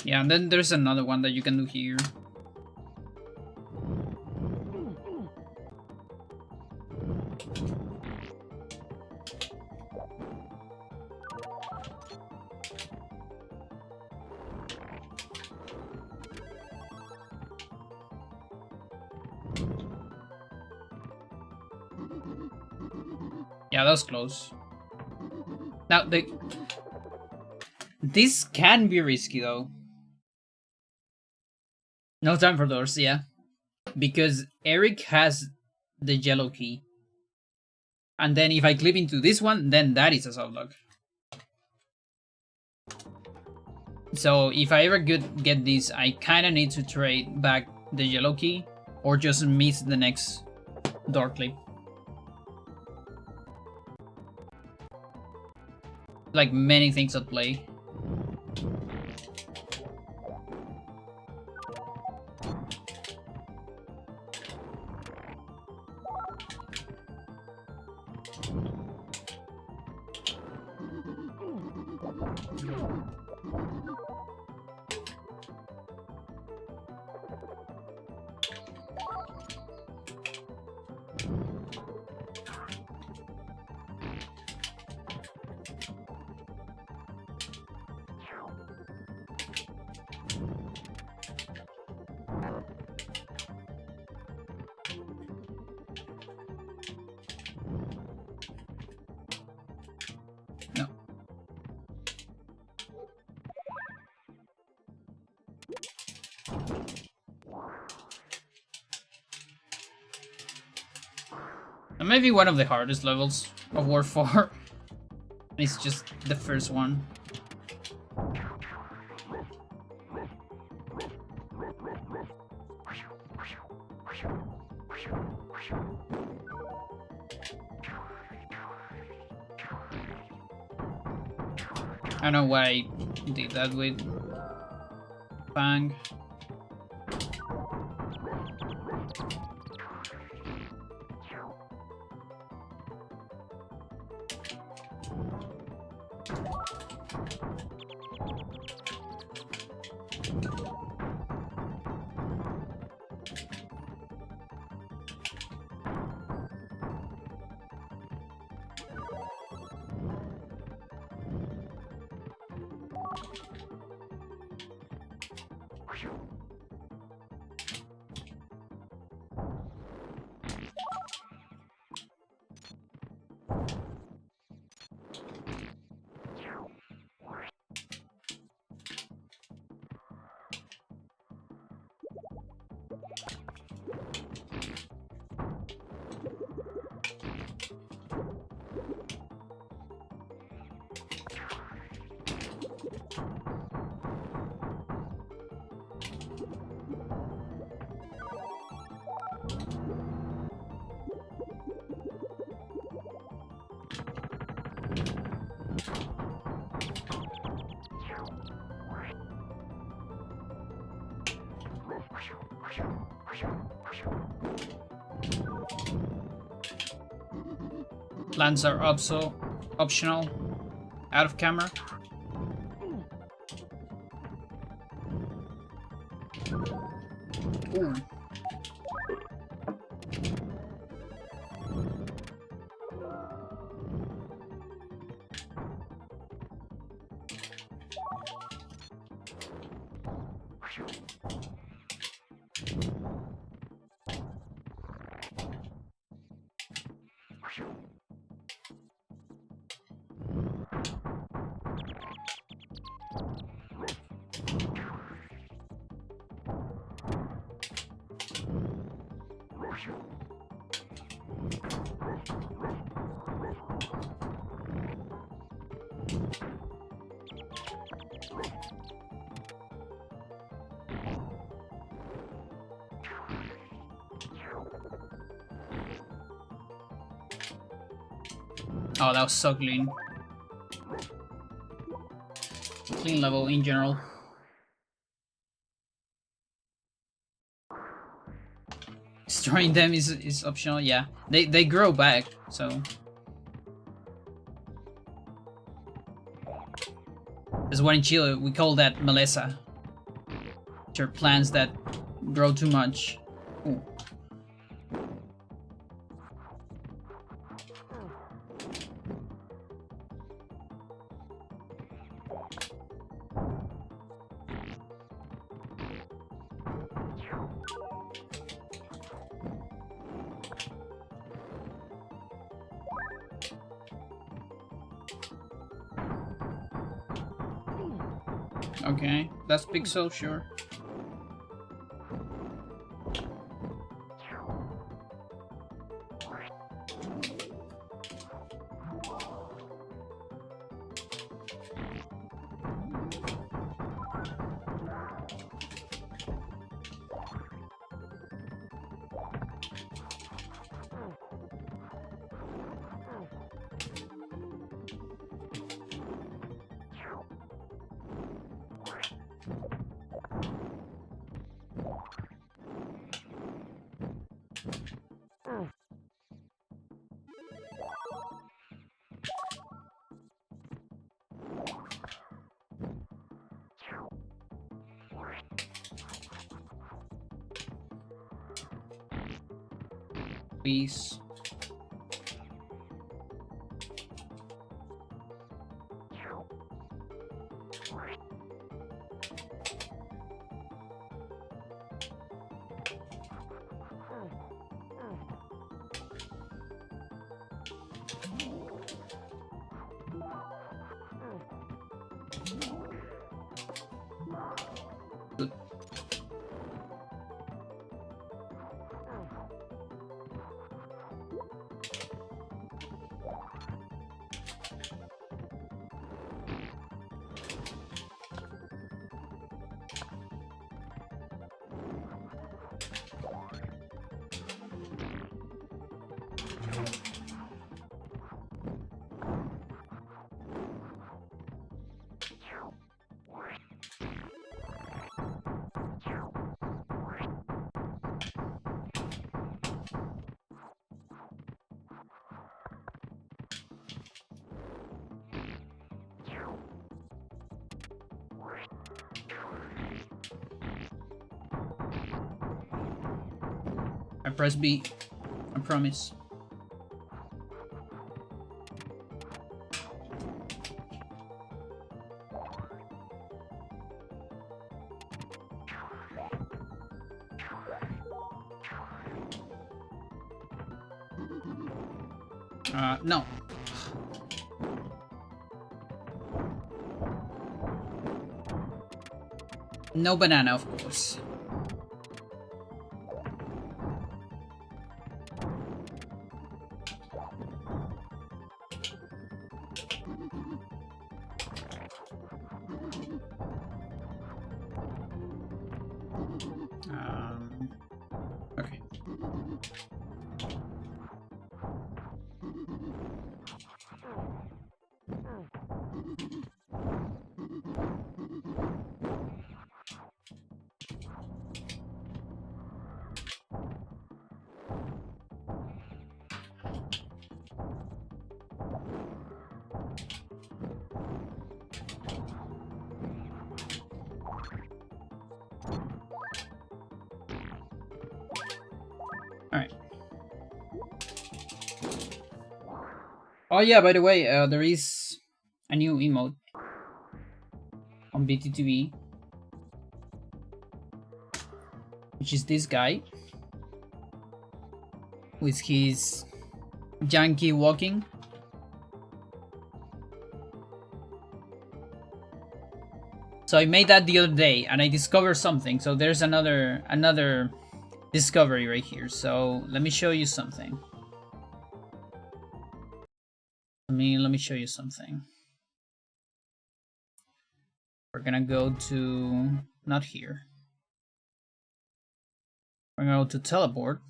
Yeah, and then there's another one that you can do here. Yeah, that was close. Now, this can be risky, though. No time for doors, yeah. Because Eric has the yellow key. And then if I clip into this one, then that is a soft lock. So if I ever get this, I kind of need to trade back the yellow key or just miss the next door clip. Like many things at play. No. Maybe one of the hardest levels of War 4. It's just the first one. I don't know why I did that with Bang. Lands are also optional out of camera. Ooh. Oh, that was so clean. Clean level in general. Destroying them is optional, yeah. They grow back, so. There's one in Chile, we call that maleza. Which are plants that grow too much. Ooh. Okay, that's pixel, sure. Please. Good. I press B. I promise. No. No banana, of course. Okay. Alright. Oh yeah, by the way, there is a new emote on B3SV. which is this guy with his janky walking. So I made that the other day and I discovered something. So there's another discovery right here. So let me show you something. Let me show you something. We're gonna go to, not here. We're gonna go to teleport.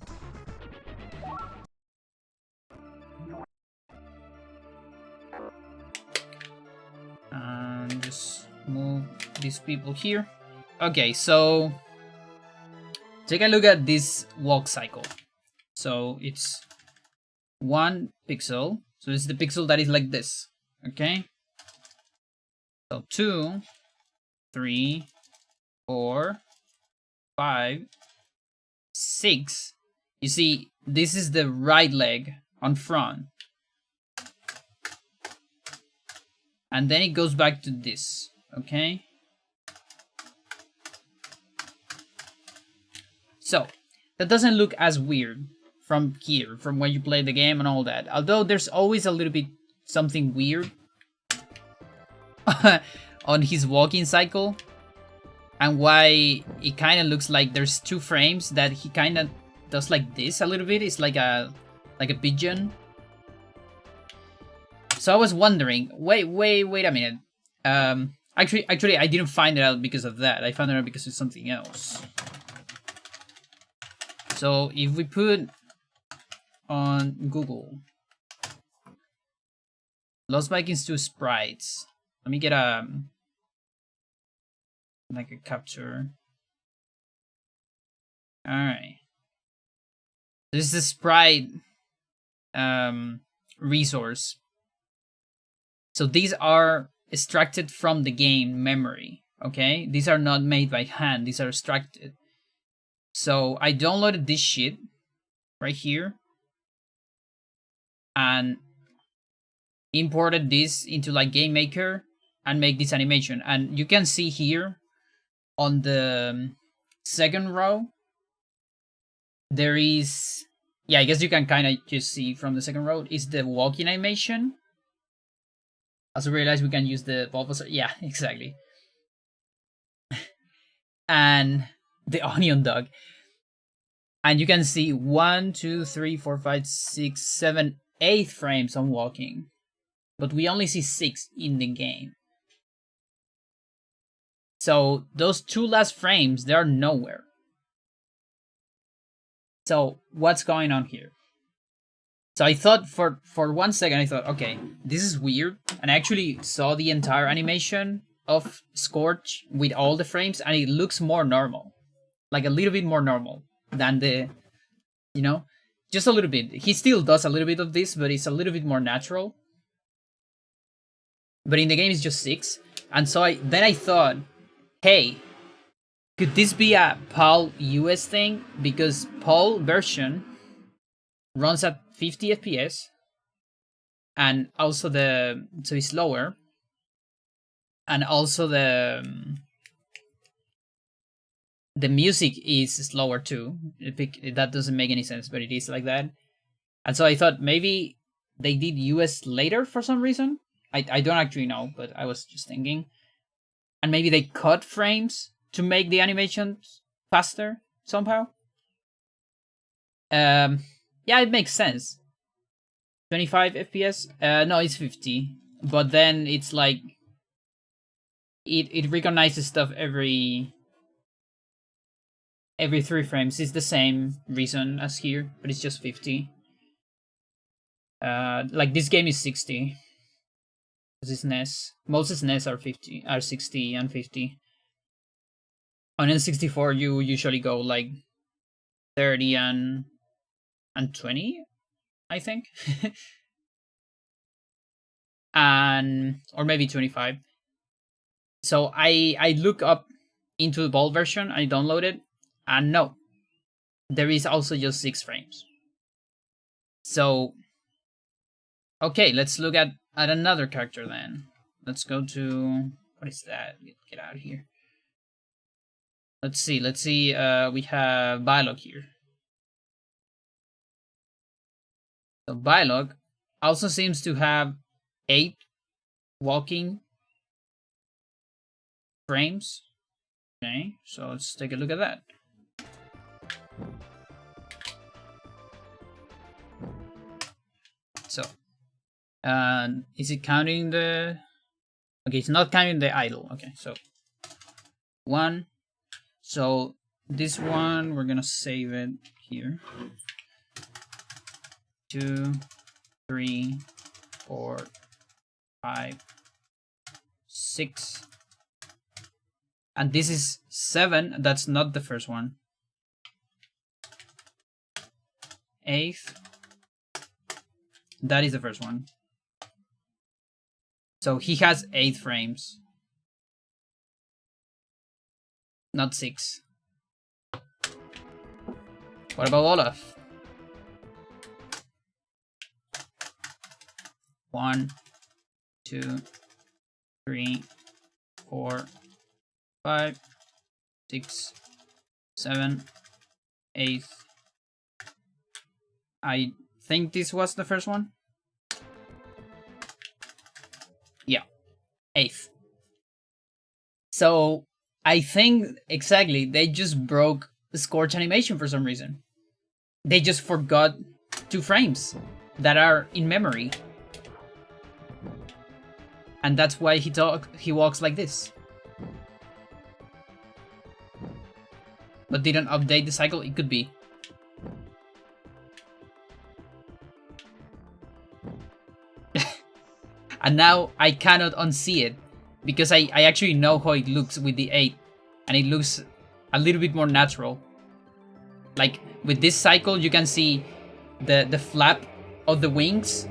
And just move these people here. Okay, so take a look at this walk cycle. So it's 1 pixel. So it's the pixel that is like this. Okay. So 2, 3, 4, 5, 6. You see, this is the right leg on front. And then it goes back to this, okay? So, that doesn't look as weird from here, from when you play the game and all that. Although there's always a little bit something weird on his walking cycle. And why it kind of looks like there's 2 frames that he kind of does like this a little bit. It's like a pigeon. So I was wondering, wait a minute. Actually, I didn't find it out because of that. I found it out because of something else. So if we put on Google Lost Vikings 2 sprites, let me get like a capture. All right. This is the sprite resource. So these are extracted from the game memory, okay? These are not made by hand, these are extracted. So I downloaded this shit right here and imported this into like Game Maker and make this animation. And you can see here on the second row, there is, yeah, I guess you can kind of just see from the second row is the walking animation. Also realize we can use the Bulbasaur. Yeah, exactly. And the onion dog. And you can see 1, 2, 3, 4, 5, 6, 7, 8 frames on walking. But we only see 6 in the game. So those 2 last frames, they are nowhere. So what's going on here? So I thought for 1 second, I thought, okay, this is weird. And I actually saw the entire animation of Scorch with all the frames, and it looks more normal. Like a little bit more normal than the, you know, just a little bit. He still does a little bit of this, but it's a little bit more natural. But in the game, it's just 6. And so then I thought, hey, could this be a PAL US thing? Because PAL version runs at 50 FPS, and also so it's lower, and also the music is slower too. That doesn't make any sense, but it is like that. And so I thought maybe they did US later for some reason. I don't actually know, but I was just thinking. And maybe they cut frames to make the animations faster somehow. Yeah, it makes sense. 25 FPS? No, it's 50. But then it's like it recognizes stuff every 3 frames. It's the same reason as here, but it's just 50. Like this game is 60. This is NES. Most SNES are 60 and 50. On N64 you usually go like 30 and 20, I think. And or maybe 25. So I look up into the BAL version, I download it, and no, there is also just 6 frames. So okay, let's look at another character then. Let's go to, what is that? Get out of here. Let's see. We have Bylog here. So Bylog also seems to have 8 walking frames. Okay, so let's take a look at that. So, is it counting the... Okay, it's not counting the idle. Okay, so 1. So this one, we're gonna save it here. 2, 3, 4, 5, 6. And this is 7. That's not the first one. 8th. That is the first one. So he has 8 frames. Not 6. What about Olaf? 1, 2, 3, 4, 5, 6, 7, 8. I think this was the first one. Yeah, 8th. So I think exactly they just broke the Scorch animation for some reason. They just forgot 2 frames that are in memory. And that's why he walks like this. But didn't update the cycle? It could be. And now I cannot unsee it because I actually know how it looks with the 8, and it looks a little bit more natural. Like with this cycle, you can see the flap of the wings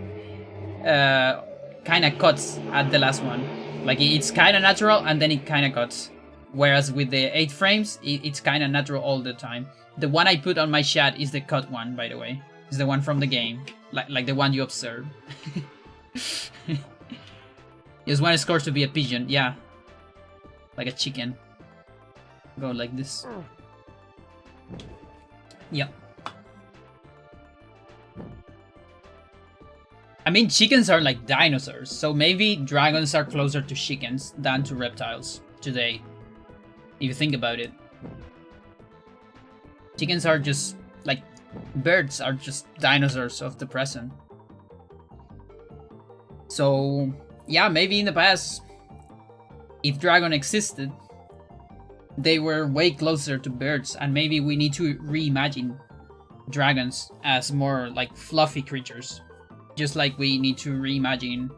kind of cuts at the last one. Like it's kind of natural and then it kind of cuts. Whereas with the 8 frames, it's kind of natural all the time. The one I put on my chat is the cut one, by the way. It's the one from the game, like the one you observe. Just want Scorch to be a pigeon, yeah. Like a chicken. Go like this. Yep. I mean, chickens are like dinosaurs, so maybe dragons are closer to chickens than to reptiles today. If you think about it. Chickens are just like... birds are just dinosaurs of the present. So... yeah, maybe in the past, if dragon existed, they were way closer to birds, and maybe we need to reimagine dragons as more like fluffy creatures, just like we need to reimagine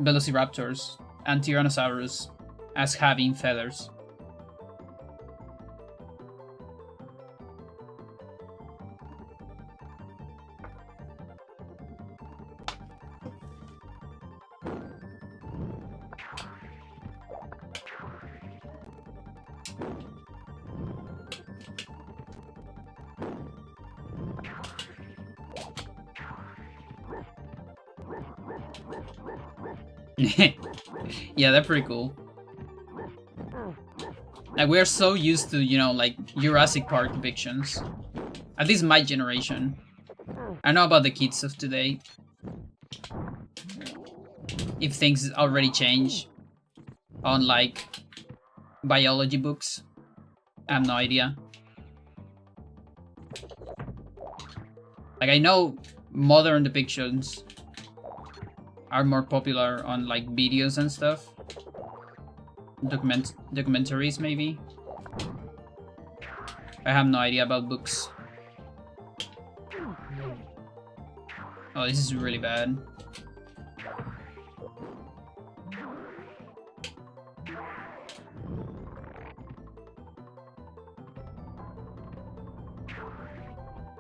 velociraptors and Tyrannosaurus as having feathers. Yeah, they're pretty cool. Like, we're so used to, you know, like, Jurassic Park depictions. At least my generation. I know about the kids of today. If things already change on, like, biology books. I have no idea. Like, I know modern depictions are more popular on like videos and stuff. Documentaries maybe. I have no idea about books. Oh, this is really bad.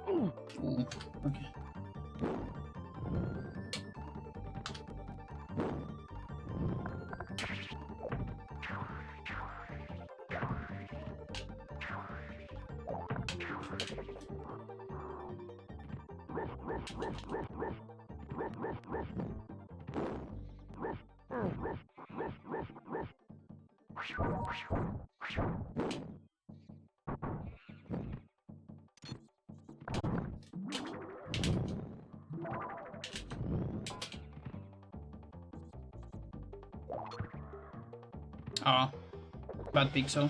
Ooh, okay. Ah, bad pixel.